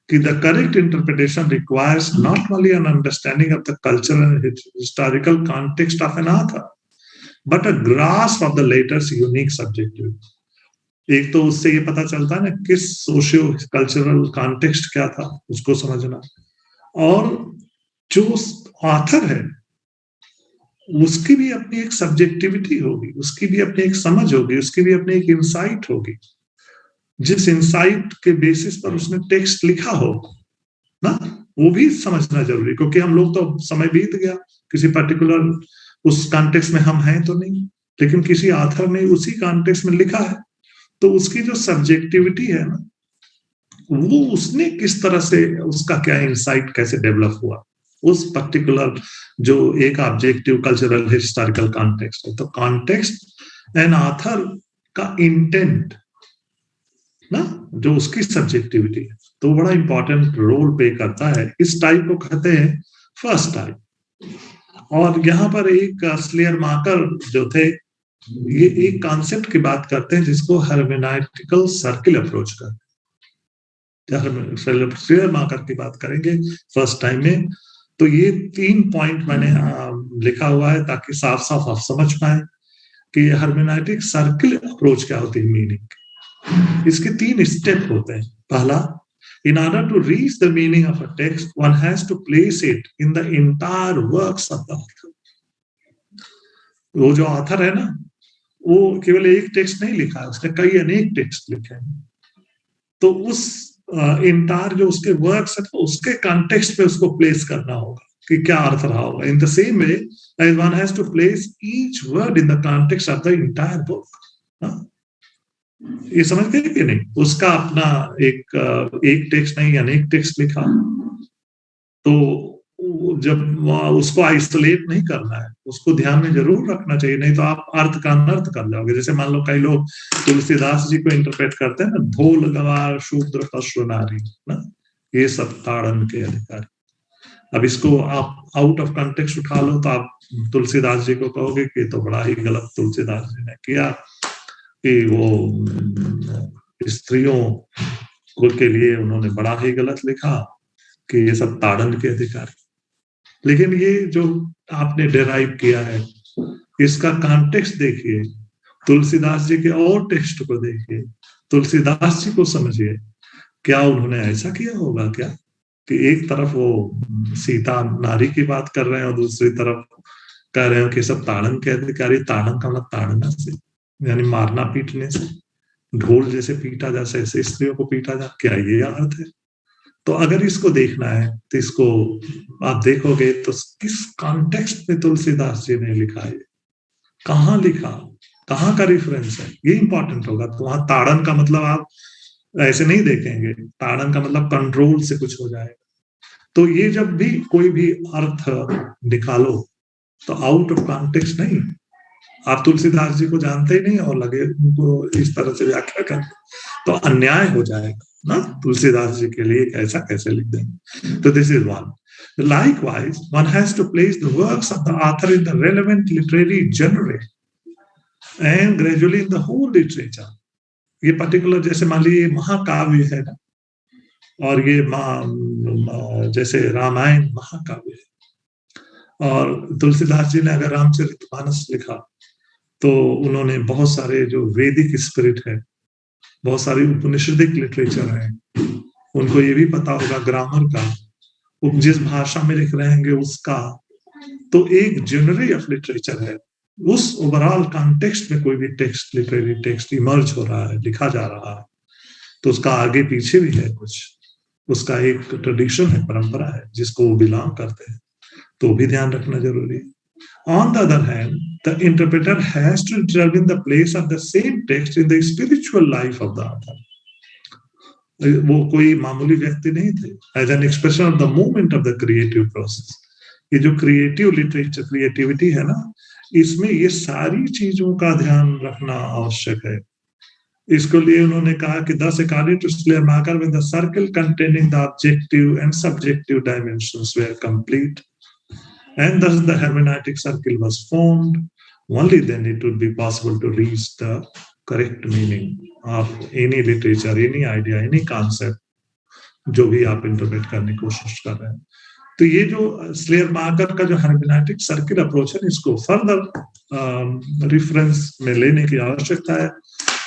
कि the correct interpretation requires not only an understanding of the cultural and historical context of an author but a grasp of the letters unique subjective. एक तो उससे ये पता चलता है ना किस सोशियो कल्चरल कॉन्टेक्स्ट क्या था उसको समझना, और जो ऑथर है उसकी भी अपनी एक सब्जेक्टिविटी होगी, उसकी भी अपनी एक समझ होगी, उसकी भी अपनी एक इंसाइट होगी, जिस इंसाइट के बेसिस पर उसने टेक्स्ट लिखा हो ना, वो भी समझना जरूरी। क्योंकि हम लोग तो समय बीत गया, किसी पर्टिकुलर उस कॉन्टेक्स्ट में हम हैं तो नहीं, लेकिन किसी ऑथर ने उसी कॉन्टेक्स्ट में लिखा है, तो उसकी जो सब्जेक्टिविटी है ना, वो उसने किस तरह से, उसका क्या इंसाइट कैसे डेवलप हुआ उस पर्टिकुलर जो एक ऑब्जेक्टिव कल्चरल हिस्टोरिकल कॉन्टेक्स्ट है। तो कॉन्टेक्स्ट एंड ऑथर का इंटेंट ना, जो उसकी सब्जेक्टिविटी है, तो बड़ा इंपॉर्टेंट रोल प्ले करता है। इस टाइप को कहते हैं फर्स्ट टाइप। और यहाँ पर एक श्लेयरमाकर जो थे, ये एक कॉन्सेप्ट की बात करते हैं जिसको हर्मेनेटिकल सर्किल अप्रोच करते हैं। श्लेयरमाकर की बात करेंगे फर्स्ट टाइम में, तो ये 3 पॉइंट मैंने लिखा हुआ है ताकि साफ साफ आप समझ पाए कि हर्मेनेटिक सर्किल अप्रोच क्या होती है, मीनिंग। इसके 3 स्टेप होते हैं। पहला, In order to reach the meaning of a text, one has to place it in the entire works of the author. वो जो ऑथर है ना, वो केवल एक टेक्स्ट नहीं लिखा है, उसने कई अनेक टेक्स्ट लिखे हैं। तो उस इंटायर जो उसके वर्क्स है, तो उसके कॉन्टेक्स्ट पे उसको प्लेस करना होगा कि क्या अर्थ रहा होगा। In the same way as one has to place each word in the context of the entire book. ये समझ गए कि नहीं? उसका अपना एक टेक्स्ट नहीं, अनेक टेक्स्ट लिखा, तो जब उसको आइसोलेट नहीं करना है, उसको ध्यान में जरूर रखना चाहिए, नहीं तो आप अर्थ का अनर्थ कर जाओगे। जैसे मान लो कई लोग तुलसीदास जी को इंटरप्रेट करते हैं ना, ढोल गवार शूद्र पशु नारी ना, ये सब ताड़न के अधिकारी। अब इसको आप आउट ऑफ कॉन्टेक्स्ट उठा लो तो आप तुलसीदास जी को कहोगे कि तो बड़ा ही गलत तुलसीदास जी ने किया कि वो स्त्रियों के लिए उन्होंने बड़ा ही गलत लिखा कि ये सब ताड़न के अधिकारी। लेकिन ये जो आपने डेराइव किया है, इसका कॉन्टेक्स्ट देखिए, तुलसीदास जी के और टेक्स्ट को देखिए, तुलसीदास जी को समझिए। क्या उन्होंने ऐसा किया होगा क्या कि एक तरफ वो सीता नारी की बात कर रहे हैं और दूसरी तरफ कह रहे हो कि सब ताड़न के अधिकारी। ताड़न का मतलब ताड़ना से, यानी मारना पीटने से, ढोल जैसे पीटा जा ऐसे स्त्रियों को पीटा जा, क्या ये अर्थ है? तो अगर इसको देखना है तो इसको आप देखोगे तो किस कॉन्टेक्स्ट में तुलसीदास जी ने लिखा है, कहाँ लिखा, कहाँ का रेफरेंस है, ये इंपॉर्टेंट होगा। तो वहां ताड़न का मतलब आप ऐसे नहीं देखेंगे, ताड़न का मतलब कंट्रोल से कुछ हो जाएगा। तो ये जब भी कोई भी अर्थ निकालो तो आउट ऑफ कॉन्टेक्स्ट नहीं। आप तुलसीदास जी को जानते ही नहीं और लगे उनको इस तरह से व्याख्या कर, तो अन्याय हो जाएगा ना तुलसीदास जी के लिए, ऐसा कैसे लिख देंगे? तो this is one. Likewise, one has to place the works of the author in the relevant literary genre and gradually in the whole literature. ये पर्टिकुलर जैसे मान लीजिए महाकाव्य है ना, और ये जैसे रामायण महाकाव्य है, और तुलसीदास जी ने अगर रामचरितमानस लिखा तो उन्होंने बहुत सारे जो वैदिक स्पिरिट है, बहुत सारी उपनिषदिक लिटरेचर है, उनको ये भी पता होगा ग्रामर का, जिस भाषा में लिख रहे हैं उसका, तो एक जनरी ऑफ लिटरेचर है। उस ओवरऑल कॉन्टेक्स्ट में कोई भी टेक्स्ट, लिटरेरी टेक्स्ट इमर्ज हो रहा है, लिखा जा रहा है, तो उसका आगे पीछे भी है कुछ, उसका एक ट्रेडिशन है, परंपरा है जिसको वो बिलोंग करते हैं, तो भी ध्यान रखना जरूरी है। On the other hand, the interpreter has to determine the place of the same text in the spiritual life of the author. वो कोई मामूली व्यक्ति नहीं थे, as an expression of the movement of the creative process. ये जो क्रिएटिव लिटरेचर, क्रिएटिविटी है ना, इसमें ये सारी चीजों का ध्यान रखना आवश्यक है। इसको लिए उन्होंने कहा कि thus according to Schleiermacher, when the circle containing the objective and subjective dimensions were complete, and thus the hermeneutic circle was formed, only then it would be possible to reach the correct meaning of any literature, any idea, any concept, जो भी आप इंटरप्रेट करने की कोशिश कर रहे हैं। तो ये जो श्लेयरमाकर का जो hermeneutic सर्किल अप्रोच है, इसको फर्दर रिफरेंस में लेने की आवश्यकता है,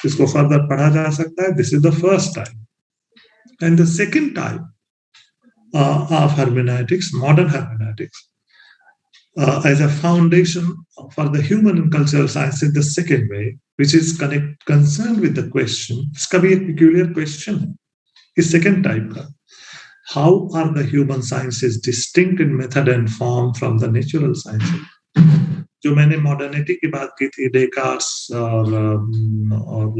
इसको फर्दर पढ़ा जा सकता है। This is the first type. And the second type of hermeneutics, modern hermeneutics, as a foundation for the human and cultural science in the second way, which is concerned with the question, इसका भी एक peculiar question है इस second type का, how are the human sciences distinct in method and form from the natural sciences? जो मैंने modernity की बात की थी, डेकार्ट्स और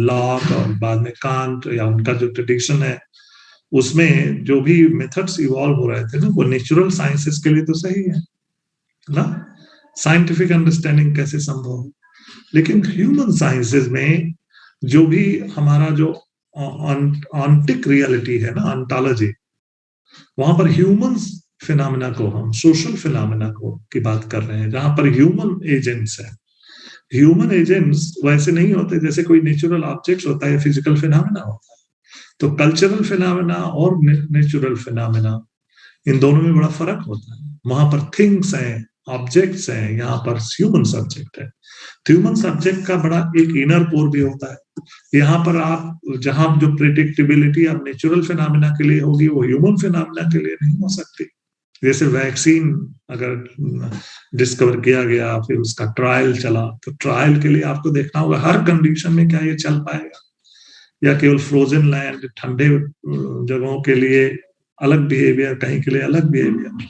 लॉक और बाद में कांट, या उनका जो ट्रेडिशन है, उसमें जो भी मेथड्स इवॉल्व हो रहे थे ना, वो नेचुरल साइंसेस के लिए तो सही है ना, साइंटिफिक अंडरस्टैंडिंग कैसे संभव हो, लेकिन ह्यूमन साइंसेस में जो भी हमारा जो ऑन्टिक रियलिटी है ना, ऑन्टोलॉजी, वहां पर ह्यूमन फिनोमेना को, हम सोशल फिनोमेना को की बात कर रहे हैं, जहां पर ह्यूमन एजेंट्स है। ह्यूमन एजेंट्स वैसे नहीं होते जैसे कोई नेचुरल ऑब्जेक्ट होता है, फिजिकल फिनोमेना होता है। तो कल्चरल फिनोमेना और नेचुरल फिनोमेना, इन दोनों में बड़ा फर्क होता है। वहां पर थिंग्स हैं, ऑब्जेक्ट्स हैं, यहाँ पर ह्यूमन सब्जेक्ट है। ह्यूमन सब्जेक्ट का बड़ा एक इनर कोर भी होता है। यहाँ पर आप जहां जो प्रिडिक्टेबिलिटी अब नेचुरल फिनोमेना के लिए होगी वो ह्यूमन फिनोमेना के लिए नहीं हो सकती। जैसे वैक्सीन अगर डिस्कवर किया गया, फिर उसका ट्रायल चला, तो ट्रायल के लिए आपको देखना होगा हर कंडीशन में क्या ये चल पाएगा, या केवल फ्रोजन लैंड ठंडे जगहों के लिए अलग बिहेवियर, कहीं के लिए अलग बिहेवियर,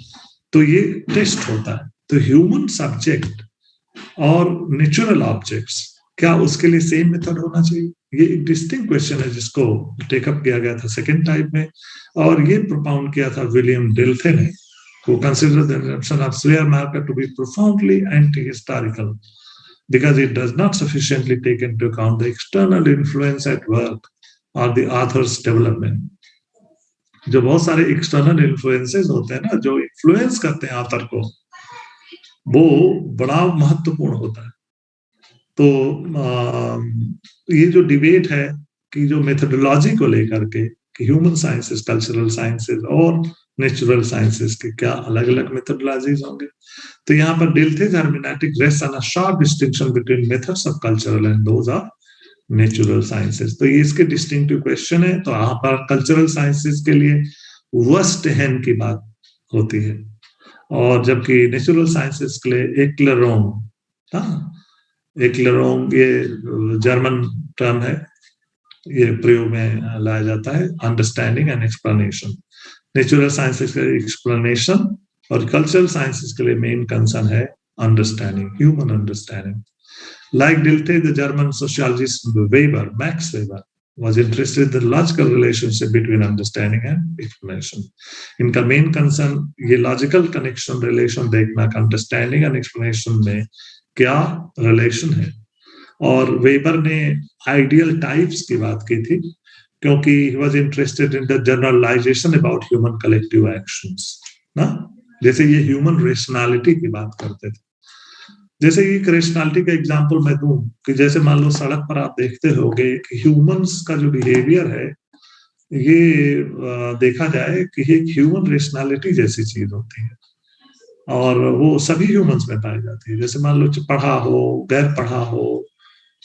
तो ये टेस्ट होता है। तो ह्यूमन सब्जेक्ट और नेचुरल ऑब्जेक्ट्स, क्या उसके लिए सेम मेथड होना चाहिए? ये एक डिस्टिंक्ट क्वेश्चन है जिसको टेकअप किया गया था सेकेंड टाइप में, और ये प्रोपाउंड किया था विलियम डिल्थे ने, who considered the invention of Schleiermacher to be profoundly anti-historical because it does not sufficiently take into account the external influence at work or the author's development. जो बहुत सारे एक्सटर्नल इन्फ्लुएंसेस होते हैं ना, जो इन्फ्लुएंस करते हैं ऑथर को, वो बड़ा महत्वपूर्ण होता है। तो ये जो डिबेट है कि जो मेथोडोलॉजी को लेकर के कि ह्यूमन साइंसेस, कल्चरल साइंसेस और नेचुरल साइंसेस के क्या अलग अलग मेथोडोलॉजीज होंगे, तो यहाँ पर Dilthey hermeneutic rest on a sharp distinction between methods of cultural and those of natural sciences. तो ये इसके डिस्टिंक्टिव क्वेश्चन है। तो यहाँ पर कल्चरल साइंसेस के लिए वर्स्टहैम की बात होती है, और जबकि नेचुरल साइंसेस के लिए एक्लेरोंग ये जर्मन टर्म है, ये प्रयोग में लाया जाता है, understanding and explanation. Natural sciences के लिए एक्सप्लेनेशन, और कल्चरल साइंसेस के लिए मेन कंसर्न है understanding, human understanding. Like Dilthey, the German sociologist Max Weber was interested in the logical relationship between understanding and explanation. इनका मेन कंसर्न ये लॉजिकल कनेक्शन, रिलेशन देखना, अंडरस्टैंडिंग एंड एक्सप्लेनेशन में क्या रिलेशन है। और वेबर ने आइडियल टाइप्स की बात की थी, क्योंकि he was interested in the generalization about human collective actions ना, जैसे ये ह्यूमन रेशनैलिटी की बात करते थे। जैसे एक रेशनैलिटी का एग्जांपल मैं दूं कि जैसे मान लो सड़क पर आप देखते होंगे कि ह्यूमंस का जो बिहेवियर है, ये देखा जाए कि एक ह्यूमन रेशनैलिटी जैसी चीज होती है, और वो सभी ह्यूमंस में पाई जाती है। जैसे मान लो पढ़ा हो, गैर पढ़ा हो,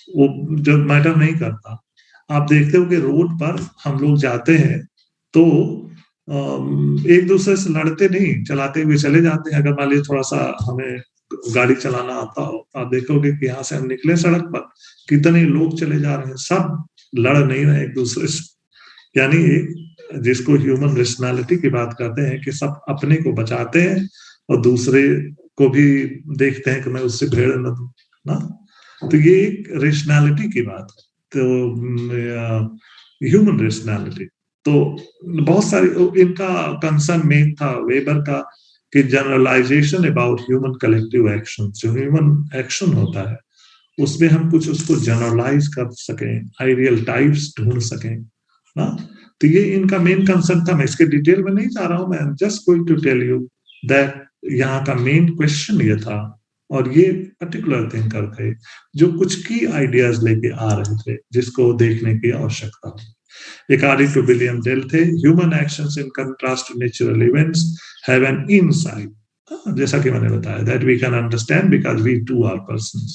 वो जो मैटर नहीं करता। आप देखते हो कि रोड पर हम लोग जाते हैं तो एक दूसरे से लड़ते नहीं, चलाते हुए चले जाते हैं। अगर मान लीजिए थोड़ा सा हमें गाड़ी चलाना आता हो, आप देखोगे कि यहाँ से हम निकले सड़क पर, कितने लोग चले जा रहे हैं, सब लड़ नहीं रहे एक दूसरे से। यानी एक जिसको ह्यूमन रेशनैलिटी की बात करते हैं कि सब अपने को बचाते हैं और दूसरे को भी देखते हैं कि मैं उससे भेड़ न दूं ना। तो ये एक रेशनैलिटी की बात है, तो ह्यूमन रेशनैलिटी। तो बहुत सारी इनका कंसर्न मेन था वेबर का कि generalisation about human collective action, जो ह्यूमन एक्शन होता है उसमें हम कुछ उसको जनरलाइज कर सकें, आइडियल टाइप्स ढूंढ सकें ना। तो ये इनका मेन कंसर्न था। मैं इसके डिटेल में नहीं जा रहा हूं, मैं just going to tell you that यहाँ का मेन क्वेश्चन ये था, और ये पर्टिकुलर थिंकर थे जो कुछ की आइडियाज लेके आ रहे थे जिसको देखने की आवश्यकता। According to William Dilthey, human actions in contrast to natural events have an insight, जैसा कि मैंने बताया, that we can understand because we too are persons।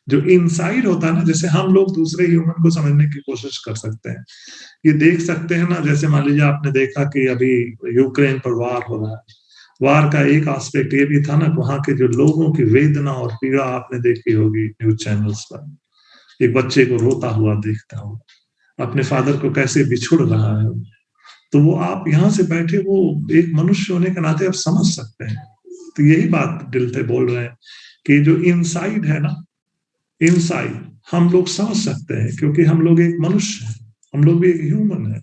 जो इनसाइड होता है ना, जैसे हम लोग दूसरे ह्यूमन को समझने की कोशिश कर सकते हैं, ये देख सकते हैं ना। जैसे मान लीजिए आपने देखा कि अभी यूक्रेन पर वार हो रहा है, वार का एक एस्पेक्ट ये भी था ना, वहां के जो लोगों की वेदना और पीड़ा आपने देखी होगी न्यूज चैनल्स पर। एक बच्चे को रोता हुआ देखता हो, अपने फादर को कैसे बिछुड़ रहा है, तो वो आप यहाँ से बैठे वो एक मनुष्य होने के नाते आप समझ सकते हैं। तो यही बात डिल्थे बोल रहे हैं कि जो इनसाइड है ना, इनसाइड हम लोग समझ सकते हैं, क्योंकि हम लोग एक मनुष्य हैं, हम लोग भी एक ह्यूमन है,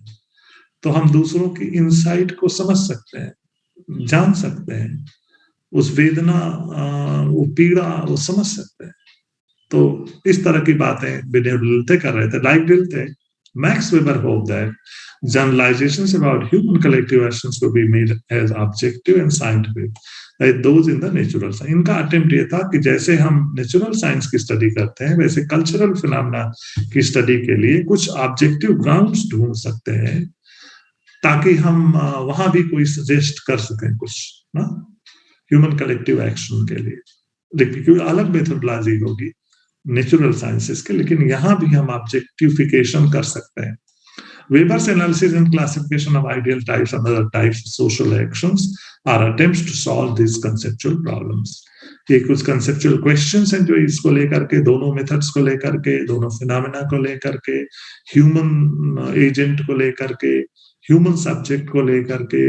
तो हम दूसरों की इनसाइड को समझ सकते हैं, जान सकते हैं, उस वेदना, वो पीड़ा वो समझ सकते हैं। तो इस तरह की बातें डिल्थे कर रहे थे। Like Dilthey, Max Weber hoped that generalizations about human collective actions could be made as objective and scientific as those in the natural science। इनका अटेम्प्ट ये था कि जैसे हम नेचुरल साइंस की स्टडी करते हैं, वैसे कल्चरल फिनोमेना की स्टडी के लिए कुछ ऑब्जेक्टिव ग्राउंड्स ढूंढ सकते हैं, ताकि हम वहां भी कोई सजेस्ट कर सकें कुछ ना ह्यूमन कलेक्टिव एक्शन के लिए। लेकिन क्योंकि अलग मेथोडोलॉजी होगी, नेचुरल साइंसेस के, लेकिन यहाँ भी हम ऑब्जेक्टिफिकेशन कर सकते हैं. Weber's analysis and classification of ideal types and other types of social actions are attempts to solve these conceptual problems. ये कुछ conceptual questions हैं जो इसको लेकर के, दोनों methods को लेकर के, दोनों phenomena को लेकर के, human agent को लेकर के, human subject को लेकर के,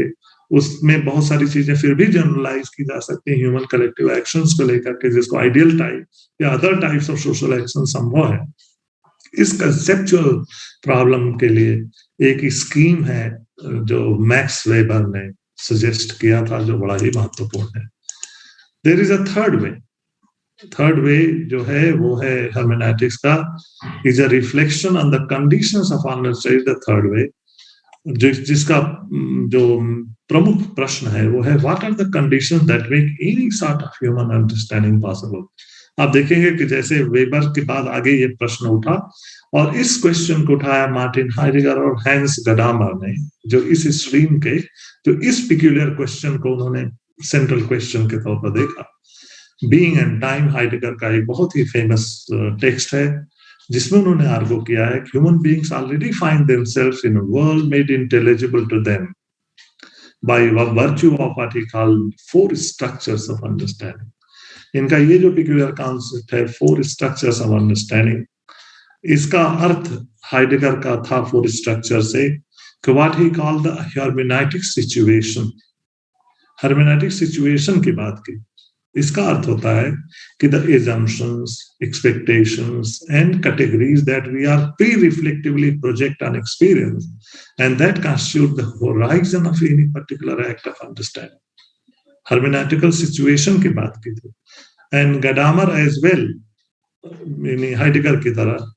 उसमें बहुत सारी चीजें फिर भी जनरलाइज की जा सकती हैं ह्यूमन कलेक्टिव एक्शंस को लेकर के, जिसको आइडियल टाइप या other types of social action संभव है. इस कंसेप्चुअल प्रॉब्लम के लिए एक स्कीम है जो मैक्स वेबर ने सजेस्ट किया था, जो बड़ा ही महत्वपूर्ण है. There is a third way जो है वो है हर्मेनेटिक्स का, is a reflection on the conditions of understanding. The third way जिसका जो प्रमुख प्रश्न है वो है what are the conditions that make any sort of human understanding possible. आप देखेंगे कि जैसे वेबर के बाद आगे ये प्रश्न उठा, और इस क्वेश्चन को उठाया मार्टिन हाइडेगर और हैंस गडामर ने, जो इस स्ट्रीम के, जो इस पिक्यूलियर क्वेश्चन को उन्होंने सेंट्रल क्वेश्चन के तौर पर देखा. बीइंग एंड टाइम हाइडेगर का एक बहुत ही फेमस टेक्स्ट है, जिसमें उन्होंने आर्गू किया है कि human beings already find themselves in a world made intelligible to them by virtue of what he called fore structures of understanding. इनका ये जो पिक्यूलियर कॉन्सेप्ट है, फोर स्ट्रक्चर्स ऑफ अंडरस्टैंडिंग, इसका अर्थ हाइडेगर का था फोर स्ट्रक्चर से कि what he called the hermeneutic situation. Hermeneutic situation की बात की. इसका अर्थ होता है कि the assumptions, expectations and categories that we are pre-reflectively project on experience and that constitute the horizon of any particular act of understanding. Hermeneutical situation की बात की थी. And Gadamer as well, Heidegger की तरह,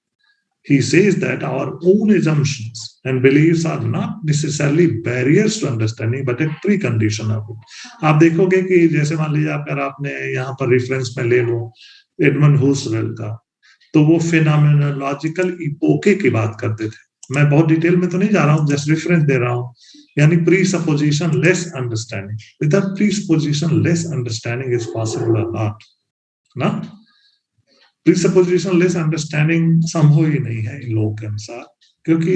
he says that our own assumptions and beliefs are not necessarily barriers to understanding but a precondition of it. आप देखोगे कि जैसे मान लीजिए अगर आपने यहाँ पर रेफरेंस में ले लो एडमंड हुसरेल का, तो वो फेनोमेनोलॉजिकल इपोके की बात करते थे. मैं बहुत डिटेल में तो नहीं जा रहा हूँ, जस्ट रेफरेंस दे रहा हूँ. यानी presupposition less understanding. Without presupposition less understanding is possible और नॉट ना. प्रीसपोजिशन लेस अंडरस्टैंडिंग संभव ही नहीं है इन लोगों के अनुसार, क्योंकि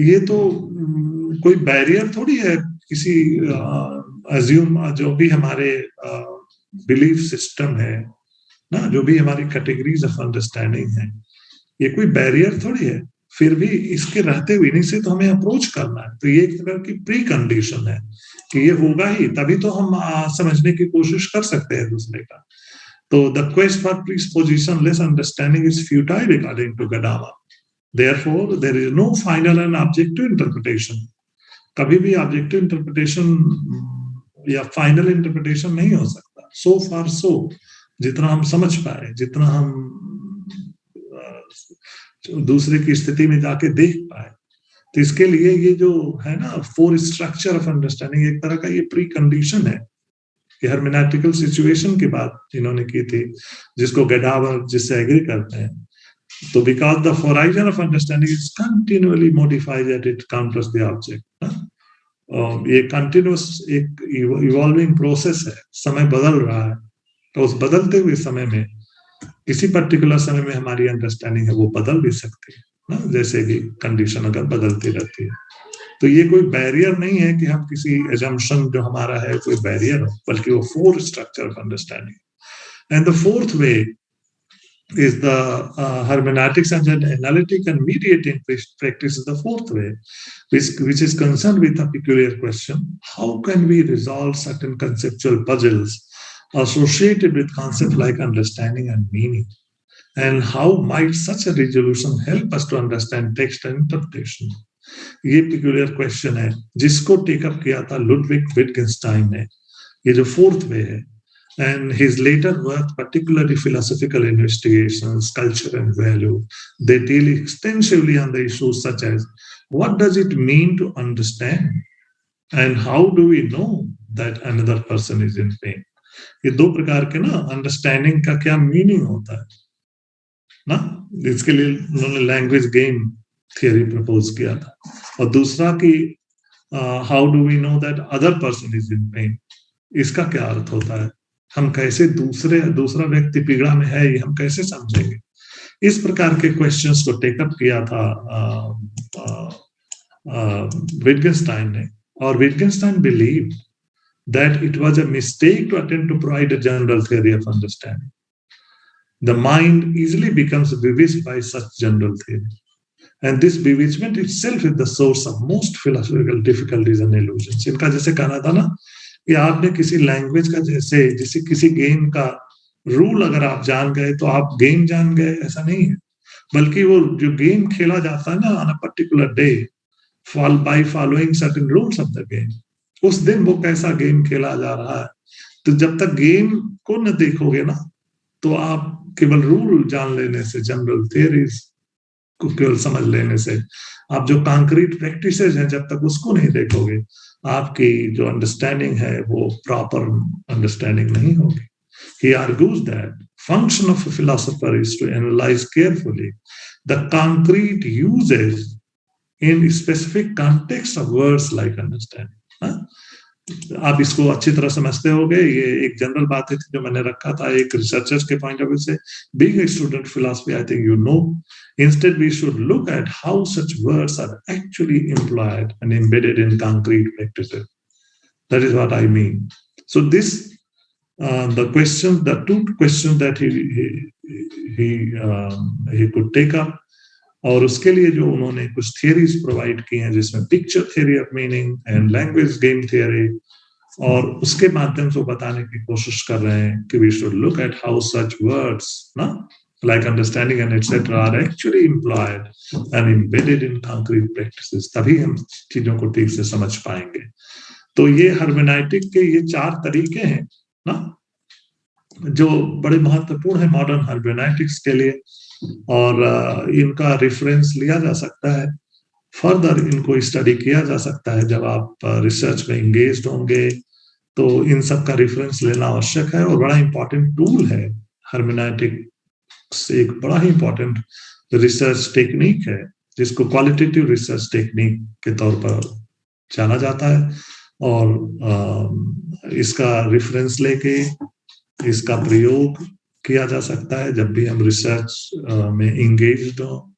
ये तो कोई बैरियर थोड़ी है किसी अज्यूम, जो भी हमारे बिलीफ सिस्टम है ना, जो भी हमारी कैटेगरीज ऑफ अंडरस्टैंडिंग है, ये कोई बैरियर थोड़ी है. फिर भी इसके रहते हुए इन्हीं से तो हमें अप्रोच करना है. तो ये एक तरह की प्री कंडीशन है कि ये होगा ही, तभी तो हम समझने की कोशिश कर सकते हैं दूसरे का. So the quest for presupposition-less understanding is futile according to Gadamer. Therefore, there is no final and objective interpretation. कभी भी objective interpretation या final interpretation नहीं हो सकता. So far so, जितना हम समझ पाए, जितना हम दूसरे की स्थिति में जाके देख पाए, तो इसके लिए ये जो है ना फोर स्ट्रक्चर ऑफ अंडरस्टैंडिंग, एक तरह का ये प्री कंडीशन है. हर्मेनेटिकल सिचुएशन की बात इन्होंने की थी, जिसको गडामर जिससे एग्री करते हैं. तो because the horizon of understanding is continually modified at it counters the object. ये कंटिन्यूअस एक इवॉल्विंग प्रोसेस है, समय बदल रहा है. तो उस बदलते हुए समय में किसी पर्टिकुलर समय में हमारी अंडरस्टैंडिंग है वो बदल भी सकती है ना, जैसे कि कंडीशन अगर बदलती रहती है. तो ये कोई बैरियर नहीं है कि हम किसी assumption जो हमारा है कोई बैरियर हो, बल्कि वो four structure of understanding. And the fourth way is the hermeneutics and analytic and mediating practice is the fourth way, which is concerned with a peculiar question: how can we resolve certain conceptual puzzles associated with concepts like understanding and meaning, and how might such a resolution help us to understand text and interpretation? ये पिक्यूलियर क्वेश्चन है जिसको टेकअप किया था लुडविग विटगेनस्टाइन ने. ये जो फोर्थ वे है, and his later work, particularly philosophical investigations, culture and value, they deal extensively on the issues such as what does it mean to understand and how do we know that another person is in pain. ये दो प्रकार के ना अंडरस्टैंडिंग का क्या मीनिंग होता है ना, इसके लिए उन्होंने लैंग्वेज गेम थियरी प्रपोज किया था. और दूसरा कि how do we know that other person is in pain, इसका क्या अर्थ होता है. हम कैसे दूसरा व्यक्ति पीड़ा में है ये हम कैसे समझेंगे? इस प्रकार के क्वेश्चंस को टेकअप किया था विटगेनस्टाइन ने, और विटगेनस्टाइन believe that it was a mistake to attempt to provide a general theory of understanding. The mind easily becomes bewitched by such general theory. And this bewitchment itself is the source of most philosophical difficulties and illusions. इनका जैसे कहना था ना कि आपने किसी लैंग्वेज का जैसे किसी गेम का रूल अगर आप जान गए तो आप गेम जान गए, ऐसा नहीं है, बल्कि वो जो गेम खेला जाता है ना on a particular day by following certain rules of the game, उस दिन वो कैसा गेम खेला जा रहा है। तो जब तक गेम को न देखोगे ना तो आप केवल रूल जान लेने से, जनरल थियरीज को केवल समझ लेने से, आप जो कॉन्क्रीट प्रैक्टिसेस हैं जब तक उसको नहीं देखोगे, आपकी जो अंडरस्टैंडिंग है वो प्रॉपर अंडरस्टैंडिंग नहीं होगी। He argues that function of a philosopher is to analyze carefully the concrete uses in specific context of words like understanding. आप इसको अच्छी तरह समझते होगे, ये एक जनरल बात थी जो मैंने रखा था एक रिसर्चर्स के पॉइंट ऑफ व्यू से। Being a student philosophy, I think you know, instead we should look at how such words are actually employed and embedded in concrete practices. That is what I mean. So this the two questions that he could take up, और उसके लिए जो उन्होंने कुछ थियरीज प्रोवाइड की हैं जिसमें picture theory of meaning and language game theory, और उसके माध्यम से बताने की कोशिश कर रहे हैं कि we should look at how such words ना like understanding and etcetera are actually employed and embedded in concrete practices, तभी हम चीजों को ठीक से समझ पाएंगे। तो ये हर्मेनेटिक के ये 4 तरीके हैं ना जो बड़े महत्वपूर्ण है मॉडर्न हर्मेनेटिक्स के लिए, और इनका रेफरेंस लिया जा सकता है, फर्दर इनको स्टडी किया जा सकता है। जब आप रिसर्च में एंगेज्ड होंगे तो इन सब का रेफरेंस लेना आवश्यक है, और बड़ा इंपॉर्टेंट टूल है हर्मेनेटिक्स, एक बड़ा ही इंपॉर्टेंट रिसर्च टेक्निक है जिसको क्वालिटेटिव रिसर्च टेक्निक के तौर पर जाना जाता है, और इसका रेफरेंस लेके इसका प्रयोग किया जा सकता है जब भी हम रिसर्च में एंगेज्ड हो,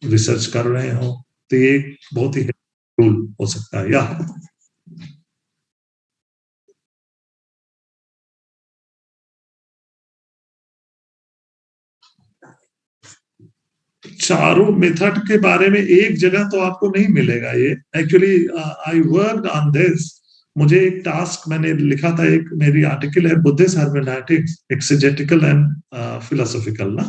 रिसर्च कर रहे हो, तो ये बहुत ही टूल हो सकता है। या चारों मेथड के बारे में एक जगह तो आपको नहीं मिलेगा। ये actually I worked on this, मुझे एक टास्क मैंने लिखा था, एक मेरी आर्टिकल है बुद्धिस्ट हर्मेनेटिक्स एक्सेजेटिकल एंड फिलोसॉफिकल ना,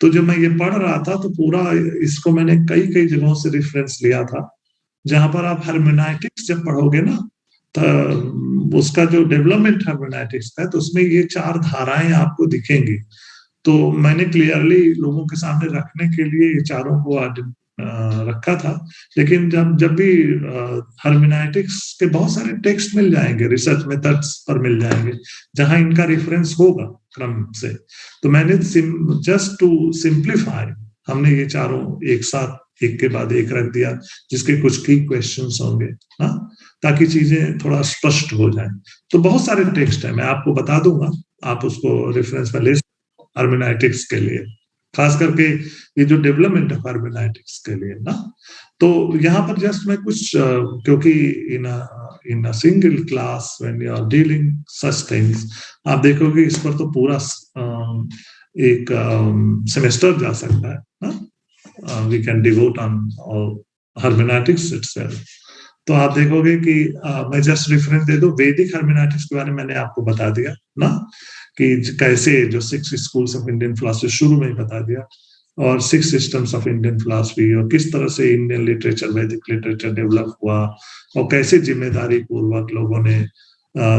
तो जब मैं ये पढ़ रहा था तो पूरा इसको मैंने कई जगहों से रेफरेंस लिया था, जहां पर आप हर्मेनेटिक्स जब पढ़ोगे ना तो उसका जो डेवलपमेंट हर्मेनेटिक्स है तो उसमें ये 4 धाराएं आपको दिखेंगी। तो मैंने क्लियरली लोगों के सामने रखने के लिए ये चारों को रखा था, लेकिन जब भी हर्मेनेटिक्स के बहुत सारे टेक्स्ट मिल जाएंगे, रिसर्च मेथड्स पर मिल जाएंगे जहां इनका रेफरेंस होगा क्रम से, तो मैंने जस्ट टू सिंप्लीफाई हमने ये चारों एक साथ एक के बाद एक रख दिया जिसके कुछ की क्वेश्चंस होंगे ना, ताकि चीजें थोड़ा स्पष्ट हो जाए। तो बहुत सारे टेक्स्ट है, मैं आपको बता दूंगा, आप उसको रेफरेंस में ले हर्मेनेटिक्स के लिए, खास करके ये जो डेवलपमेंट है हर्मेनेटिक्स के लिए ना। तो यहाँ पर जस्ट मैं कुछ क्योंकि in a single class when you are dealing such things, आप देखोगे इस पर तो पूरा एक सेमेस्टर जा सकता है ना, we can devote on hermeneutics itself. तो आप देखोगे कि मैं जस्ट रेफरेंस दे दूं, वैदिक हर्मेनेटिक्स के बारे में मैंने आपको बता दिया ना कि कैसे जो 6 स्कूल्स ऑफ इंडियन फिलॉसफी शुरू में ही बता दिया, और 6 सिस्टम्स ऑफ इंडियन फिलॉसफी, और किस तरह से इंडियन लिटरेचर वैदिक लिटरेचर डेवलप हुआ, और कैसे जिम्मेदारी पूर्वक लोगों ने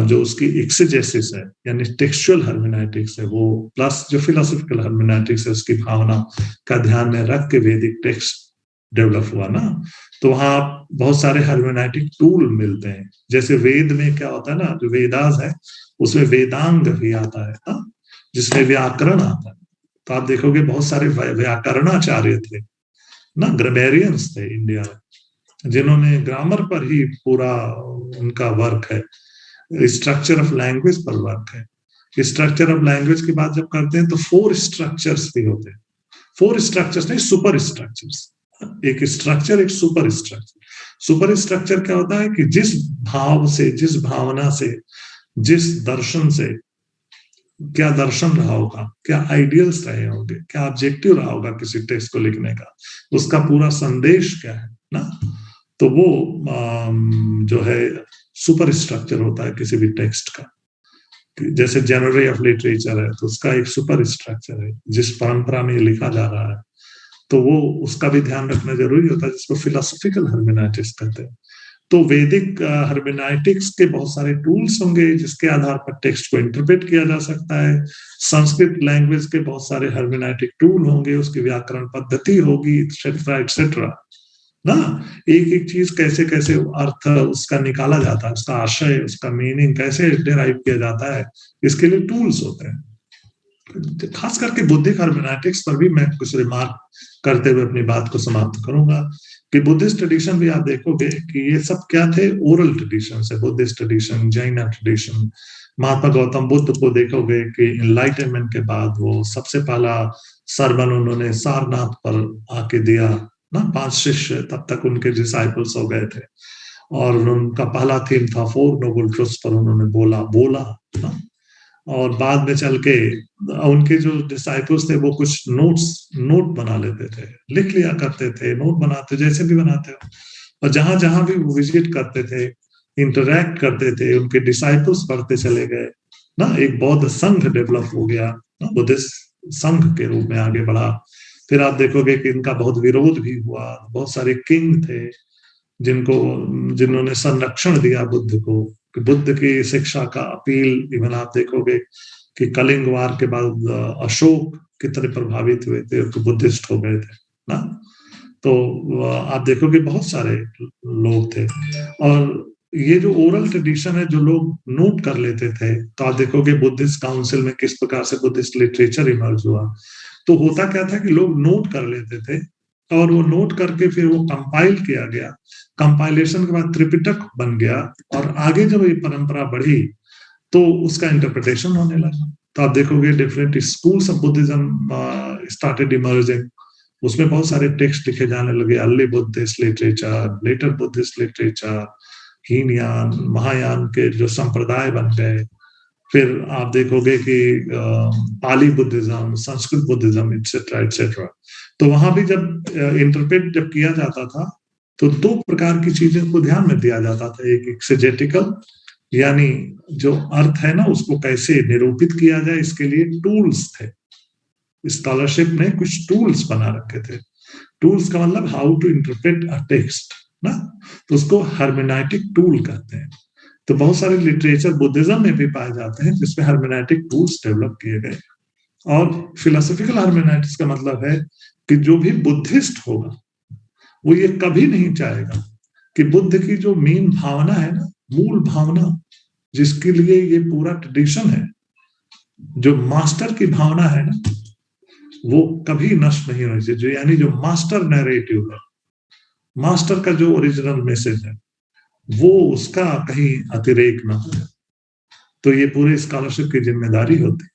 जो उसकी एक्सेजेसिस है यानी टेक्सचुअल हर्मेनेटिक्स है वो, प्लस जो फिलोसॉफिकल हर्मेनेटिक्स है उसकी भावना का ध्यान में रख के वैदिक टेक्स्ट डेवलप हुआ ना। तो वहां बहुत सारे हर्मेनेटिक टूल मिलते हैं, जैसे वेद में क्या होता है ना, जो वेदास है उसमें वेदांग भी आता है ना, जिसमें व्याकरण आता है। तो आप देखोगे बहुत सारे व्याकरणाचार्य थे ना, ग्रामेरियंस थे इंडिया में, जिन्होंने ग्रामर पर ही पूरा उनका वर्क है, स्ट्रक्चर ऑफ लैंग्वेज पर वर्क है। स्ट्रक्चर ऑफ लैंग्वेज की बात जब करते हैं तो 4 स्ट्रक्चर्स भी होते हैं। 4 स्ट्रक्चर्स नहीं, सुपर स्ट्रक्चर्स। एक स्ट्रक्चर, एक सुपर स्ट्रक्चर। सुपर स्ट्रक्चर क्या होता है कि जिस भाव से, जिस भावना से, जिस दर्शन से, क्या दर्शन रहा होगा, क्या आइडियल्स रहे होंगे, क्या ऑब्जेक्टिव रहा होगा किसी टेक्स्ट को लिखने का, उसका पूरा संदेश क्या है ना, तो वो जो है सुपर स्ट्रक्चर होता है किसी भी टेक्स्ट का। जैसे जनरल ऑफ लिटरेचर है तो उसका एक सुपर स्ट्रक्चर है, जिस परंपरा में लिखा जा रहा है तो वो उसका भी ध्यान रखना जरूरी होता है, जिसको फिलोसॉफिकल हर्मेनेटिक्स कहते हैं। तो वैदिक हर्मेनेटिक्स के बहुत सारे टूल्स होंगे जिसके आधार पर टेक्स्ट को इंटरप्रेट किया जा सकता है। संस्कृत लैंग्वेज के बहुत सारे हर्मेनेटिक टूल होंगे, उसकी व्याकरण पद्धति होगी, एक्सेट्रा एक्सेट्रा ना। एक एक चीज कैसे कैसे अर्थ उसका निकाला जाता है, उसका आशय, उसका मीनिंग कैसे डिराइव किया जाता है, इसके लिए टूल्स होते हैं। खास करके बुद्धिक हर्मेनेटिक्स पर भी मैं कुछ रिमार्क करते हुए अपनी बात को समाप्त करूंगा कि बुद्धिस्ट ट्रेडिशन भी आप देखोगे कि ये सब क्या थे, ओरल ट्रेडिशन है। Buddhist tradition, Jain tradition, Mahatma Gautam Buddha को देखोगे कि इनलाइटनमेंट के बाद वो सबसे पहला सरमन उन्होंने सारनाथ पर आके दिया ना। 5 शिष्य तब तक उनके डिसाइपल्स हो गए थे और उनका पहला थीम था 4 नोबल ट्रुथ्स पर उन्होंने बोला ना। और बाद में चल के उनके जो डिसाइपल्स थे वो कुछ नोट बना लेते थे, लिख लिया करते थे, नोट बनाते जैसे भी बनाते हो, और जहां जहां भी वो विजिट करते थे, इंटरैक्ट करते थे, उनके डिसाइपल्स बढ़ते चले गए ना। एक बौद्ध संघ डेवलप हो गया, बुद्धिस्ट संघ के रूप में आगे बढ़ा। फिर आप देखोगे कि इनका बहुत विरोध भी हुआ, बहुत सारे किंग थे जिन्होंने संरक्षण दिया बुद्ध को, कि बुद्ध की शिक्षा का अपील। इवन आप देखोगे कि कलिंग वार के बाद अशोक कितने प्रभावित हुए थे, तो बुद्धिस्ट हो गए थे ना। तो आप देखोगे बहुत सारे लोग थे। और ये जो ओरल ट्रेडिशन है, जो लोग नोट कर लेते थे, तो आप देखोगे बुद्धिस्ट काउंसिल में किस प्रकार से बुद्धिस्ट लिटरेचर इमर्ज हुआ। तो होता क्या था कि लोग नोट कर लेते थे और वो नोट करके फिर वो कंपाइल किया गया। कंपाइलेशन के बाद त्रिपिटक बन गया और आगे जब ये परंपरा बढ़ी तो उसका इंटरप्रिटेशन होने लगा। तो आप देखोगे different schools of Buddhism started emerging. उसमें बहुत सारे टेक्स्ट लिखे जाने लगे, early Buddhist literature, later Buddhist literature, Hinayana, Mahayana के जो संप्रदाय बन गए। फिर आप देखोगे कि Pali Buddhism, Sanskrit Buddhism, etcetera etcetera. तो वहां भी जब इंटरप्रेट जब किया जाता था तो 2 प्रकार की चीजों को ध्यान में दिया जाता था। एक एक्सेजेटिकल, यानी जो अर्थ है ना उसको कैसे निरूपित किया जाए, इसके लिए टूल्स थे। स्कॉलरशिप ने कुछ टूल्स बना रखे थे। टूल्स का मतलब how to interpret a text ना, तो उसको हर्मेनेटिक टूल कहते हैं। तो बहुत सारे लिटरेचर बुद्धिज्म में भी पाए जाते हैं जिसमें हर्मेनेटिक टूल्स डेवलप किए गए। और फिलोसॉफिकल हर्मेनेटिक्स का मतलब है कि जो भी बुद्धिस्ट होगा वो ये कभी नहीं चाहेगा कि बुद्ध की जो मेन भावना है ना, मूल भावना जिसके लिए ये पूरा ट्रेडिशन है, जो मास्टर की भावना है ना, वो कभी नष्ट नहीं होनी चाहिए। जो यानी जो मास्टर नैरेटिव है, मास्टर का जो ओरिजिनल मैसेज है, वो उसका कहीं अतिरेक ना हो। तो ये पूरे स्कॉलरशिप की जिम्मेदारी होती है।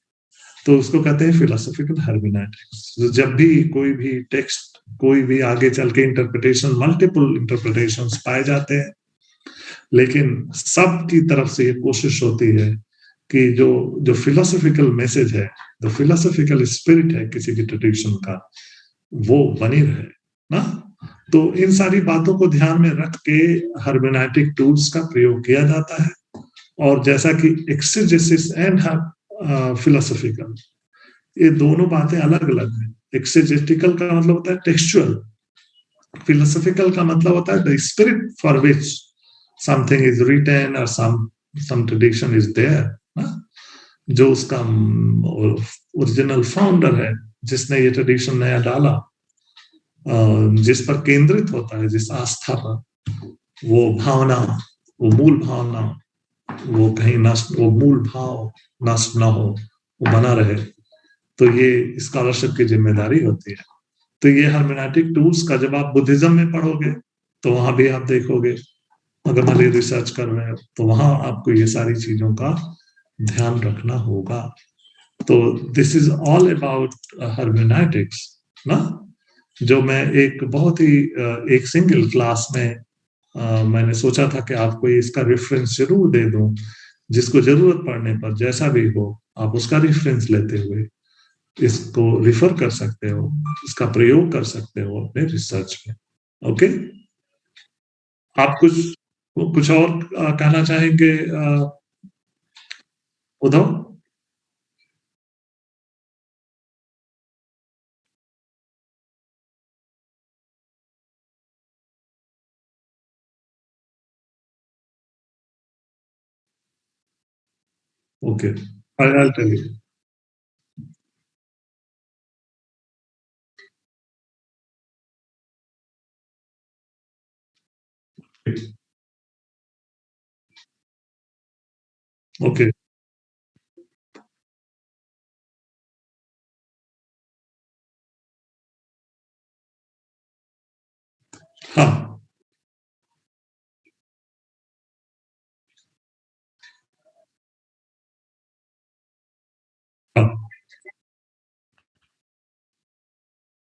तो उसको कहते हैं फिलोसॉफिकल हर्मेनेटिक्स। जब भी कोई भी टेक्स्ट, कोई भी आगे चल के इंटरप्रिटेशन, मल्टीपल इंटरप्रिटेशंस पाए जाते हैं, लेकिन सबकी तरफ से ये कोशिश होती है कि जो फिलोसॉफिकल मैसेज है, जो फिलोसॉफिकल स्पिरिट है किसी भी ट्रेडिशन का, वो बनी रहे ना। तो इन सारी बातों को ध्यान में रख के हर्मेनेटिक टूल्स का प्रयोग किया जाता है। और जैसा कि एक्सेजेसिस एंड फिलोसॉफिकल, ये दोनों बातें अलग अलग हैं। एक्सेजेटिकल का मतलब होता है टेक्सचुअल, फिलोसॉफिकल का मतलब होता है the spirit for which something is written और सम ट्रेडिशन इज देयर। जो उसका ओरिजिनल फाउंडर है, जिसने ये ट्रेडिशन नया डाला, जिस पर केंद्रित होता है, जिस आस्था पर, वो भावना, वो मूल भावना, वो कहीं नष्ट, वो मूल भाव नष्ट ना हो, वो बना रहे। तो ये स्कॉलरशिप की जिम्मेदारी होती है। तो ये हर्मेनेटिक टूल्स का जब आप बुद्धिज्म में पढ़ोगे तो वहां भी आप देखोगे, अगर मान लीजिए रिसर्च कर रहे हो तो वहां आपको ये सारी चीजों का ध्यान रखना होगा। तो this is all about hermeneutics ना, जो मैं एक बहुत ही एक सिंगल क्लास में मैंने सोचा था कि आपको इसका रेफरेंस जरूर दे दूं, जिसको जरूरत पड़ने पर जैसा भी हो आप उसका रेफरेंस लेते हुए इसको रिफर कर सकते हो, इसका प्रयोग कर सकते हो अपने रिसर्च में। ओके, आप कुछ कुछ और कहना चाहेंगे Uddhav? Okay, I tell you. Okay, हाँ हाँ,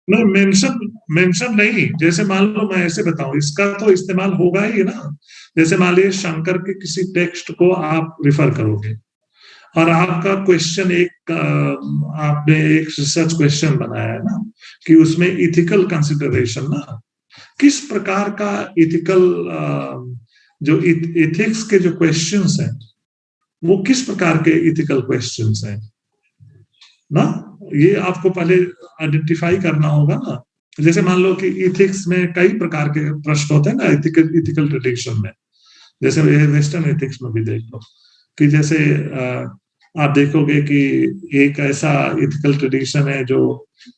नहीं मेंशन, मेंशन नहीं, जैसे मान लो मैं ऐसे बताऊं, इसका तो इस्तेमाल होगा ही ना। जैसे मान लीजिए शंकर के किसी टेक्स्ट को आप रिफर करोगे और आपका क्वेश्चन एक आपने एक रिसर्च क्वेश्चन बनाया है ना, कि उसमें इथिकल कंसिडरेशन ना, किस प्रकार का इथिकल जो इथिक्स के जो क्वेश्चंस हैं वो किस प्रकार के इथिकल क्वेश्चंस हैं ना, ये आपको पहले आइडेंटिफाई करना होगा ना। जैसे मान लो कि इथिक्स में कई प्रकार के प्रश्न होते हैं ना, इथिकल इथिकल ट्रेडिशन में, जैसे वेस्टर्न एथिक्स में भी देख लो कि जैसे आप देखोगे कि एक ऐसा इथिकल ट्रेडिशन है जो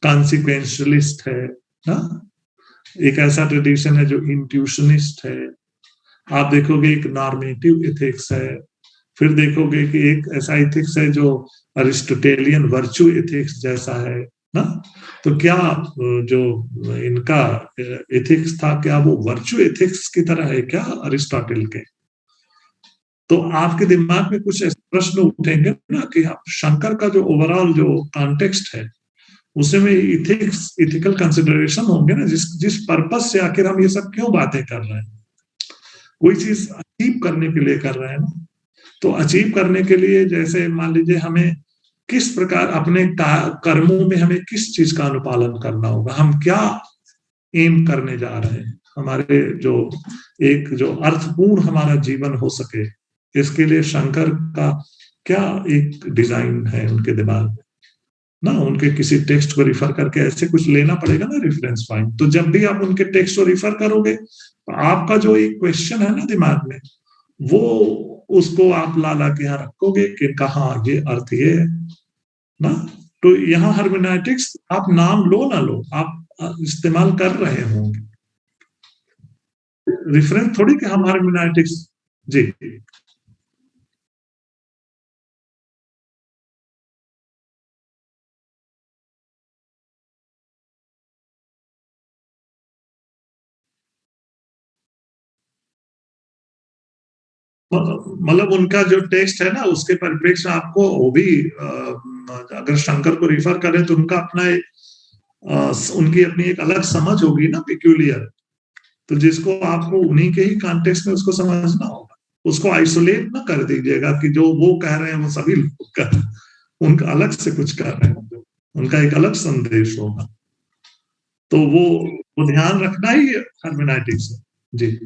कॉन्सिक्वेंशलिस्ट है ना, एक ऐसा ट्रेडिशन है जो इंट्यूशनिस्ट है। आप देखोगे एक नॉर्मेटिव इथिक्स है। फिर देखोगे कि एक ऐसा इथिक्स है जो अरिस्टोटेलियन वर्चू इथिक्स जैसा है ना। तो क्या जो इनका इथिक्स था, क्या वो वर्चू इथिक्स की तरह है क्या अरिस्टोटल के? तो आपके दिमाग में कुछ ऐसे प्रश्न उठेंगे ना कि शंकर का जो ओवरऑल जो कॉन्टेक्स्ट है उसमें इथिक्स इथिकल कंसिडरेशन होंगे ना, जिस जिस पर्पस से आखिर हम ये सब क्यों बातें कर रहे हैं, कोई चीज अचीव करने के लिए कर रहे हैं ना। तो अचीव करने के लिए जैसे मान लीजिए हमें किस प्रकार अपने कर्मों में हमें किस चीज का अनुपालन करना होगा, हम क्या एम करने जा रहे हैं, हमारे जो एक जो अर्थपूर्ण हमारा जीवन हो सके, इसके लिए शंकर का क्या एक डिजाइन है उनके दिमाग में ना। उनके किसी टेक्स्ट को रिफर करके ऐसे कुछ लेना पड़ेगा ना रेफरेंस पॉइंट। तो जब भी आप उनके टेक्स्ट को रिफर करोगे तो आपका जो एक क्वेश्चन है ना दिमाग में, वो उसको आप ला ला के यहाँ रखोगे कि कहा ये अर्थ ये है ना। तो यहाँ हर्मेनेटिक्स आप नाम लो ना लो, आप इस्तेमाल कर रहे होंगे, रेफरेंस थोड़ी कि हम हर्मेनेटिक्स। जी, मतलब उनका जो टेक्स्ट है ना उसके परिप्रेक्ष्य में आपको वो भी अगर शंकर को रिफर करें तो उनका अपना एक उनकी अपनी एक अलग समझ होगी ना, पिक्यूलियर। तो जिसको आपको उन्हीं के ही कॉन्टेक्स्ट में उसको समझना होगा, उसको आइसोलेट ना कर दीजिएगा कि जो वो कह रहे हैं वो सभी लोग कर रहे हैं। उनका अलग से कुछ कर रहे हैं, उनका एक अलग संदेश होगा। तो वो ध्यान रखना ही हर्मेनेटिक्स है। जी,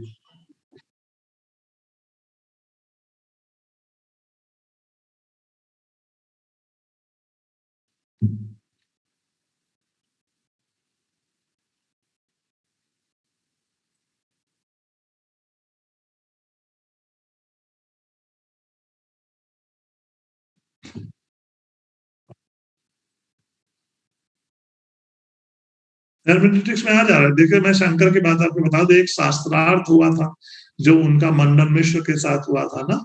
हेर्मेनेटिक्स में आ जा रहा है। देखिए मैं शंकर की बात आपको बता दूं, एक शास्त्रार्थ हुआ था जो उनका मंडन मिश्र के साथ हुआ था ना।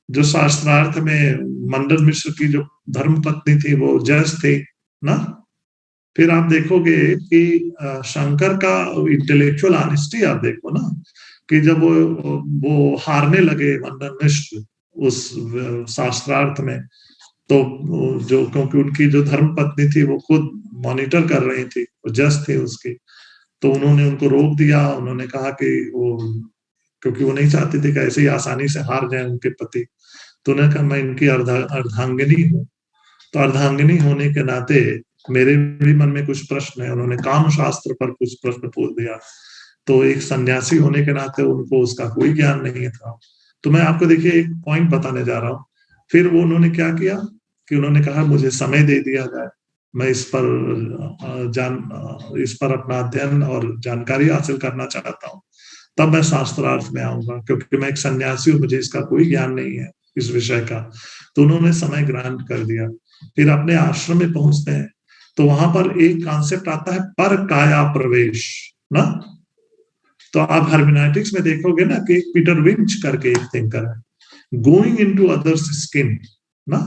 जो शास्त्रार्थ में मंडन मिश्र की जो धर्म पत्नी थी वो जज थी ना। फिर आप देखोगे कि शंकर का इंटेलेक्चुअल ऑनेस्टी आप देखो ना, कि जब वो हारने लगे मंडन मिश्र, उस शास्त्रार्थ में। तो जो क्योंकि उनकी जो धर्म पत्नी थी वो खुद मॉनिटर कर रही थी, वो जज थी उसकी, तो उन्होंने उनको रोक दिया। उन्होंने कहा कि वो, क्योंकि वो नहीं चाहती थी कि ऐसे ही आसानी से हार जाए उनके पति, तो उन्होंने कहा मैं इनकी अर्धांगिनी हूँ, तो अर्धांगिनी होने के नाते मेरे भी मन में कुछ प्रश्न है। उन्होंने काम शास्त्र पर कुछ प्रश्न पूछ दिया, तो एक सन्यासी होने के नाते उनको उसका कोई ज्ञान नहीं था। तो मैं आपको देखिए एक पॉइंट बताने जा रहा हूँ। फिर वो उन्होंने क्या किया कि उन्होंने कहा मुझे समय दे दिया जाए, मैं इस पर इस पर अपना अध्ययन और जानकारी हासिल करना चाहता हूँ, तब मैं शास्त्रार्थ में आऊंगा, क्योंकि मैं एक सन्यासी हूँ, मुझे इसका कोई ज्ञान नहीं है इस विषय का। तो उन्होंने समय ग्रांट कर दिया। फिर अपने आश्रम में पहुंचते हैं, तो वहां पर एक कॉन्सेप्ट आता है पर काया प्रवेश ना। तो आप हर्मेनेटिक्स में देखोगे ना कि पीटर विंच करके एक थिंकर है, गोइंग इनटू अदर्स स्किन ना।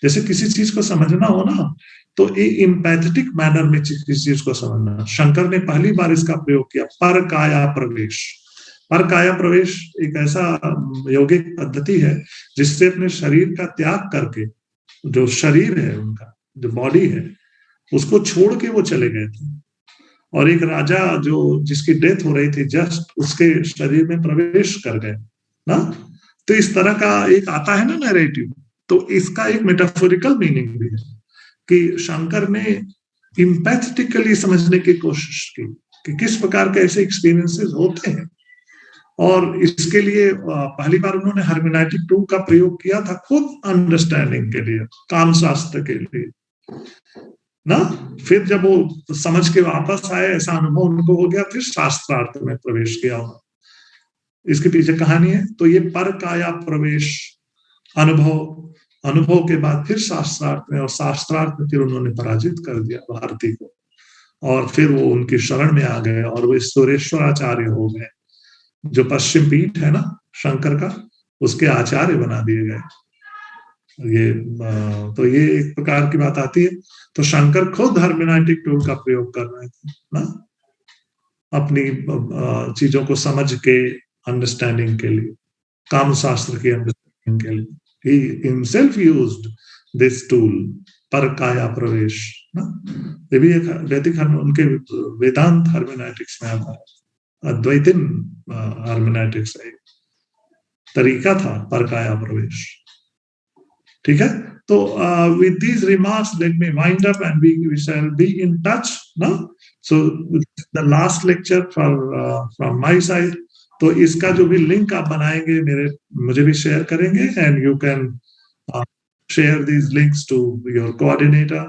जैसे किसी चीज को समझना हो ना, तो एक इम्पैथेटिक मैनर में किसी चीज को समझना। शंकर ने पहली बार इसका प्रयोग किया, पर काया प्रवेश। पर काया प्रवेश एक ऐसा यौगिक पद्धति है जिससे अपने शरीर का त्याग करके, जो शरीर है उनका, जो बॉडी है, उसको छोड़ के वो चले गए थे, और एक राजा जो जिसकी डेथ हो रही थी जस्ट उसके शरीर में प्रवेश कर गए ना। तो इस तरह का एक आता है ना नैरेटिव, तो इसका एक मेटाफोरिकल मीनिंग भी है कि शंकर ने इम्पैथेटिकली समझने की कोशिश की कि किस प्रकार के ऐसे एक्सपीरियंसेस होते हैं, और इसके लिए पहली बार उन्होंने हर्मेनेटिक टूल का प्रयोग किया था खुद अंडरस्टैंडिंग के लिए, काम शास्त्र के लिए ना। फिर जब वो समझ के वापस आए, ऐसा अनुभव उनको हो गया, फिर शास्त्रार्थ में प्रवेश किया। इसके पीछे कहानी है। तो ये पर काया प्रवेश अनुभव के बाद फिर शास्त्रार्थ में, और शास्त्रार्थ में फिर उन्होंने पराजित कर दिया भारती को, और फिर वो उनकी शरण में आ गए और वो ईश्वरेश्वराचार्य हो गए, जो पश्चिम पीठ है ना शंकर का, उसके आचार्य बना दिए गए। ये तो ये एक प्रकार की बात आती है। तो शंकर खुद हर्मेनेटिक टूल का प्रयोग कर रहे थे ना, अपनी चीजों को समझ के अंडरस्टैंडिंग के लिए, काम शास्त्र की अंडरस्टैंडिंग के लिए। he himself used this tool, पर काया प्रवेश ना। ये भी एक वैदिक उनके वेदांत हर्मेनेटिक्स में आता है, अद्वैतिन हर्मेनेटिक्स एक तरीका था पर काया प्रवेश। ठीक है, तो with these remarks let me wind up and we shall be in touch ना। so the last lecture from my side, तो इसका जो भी लिंक आप बनाएंगे मुझे भी शेयर करेंगे, and you can share these links to your coordinator,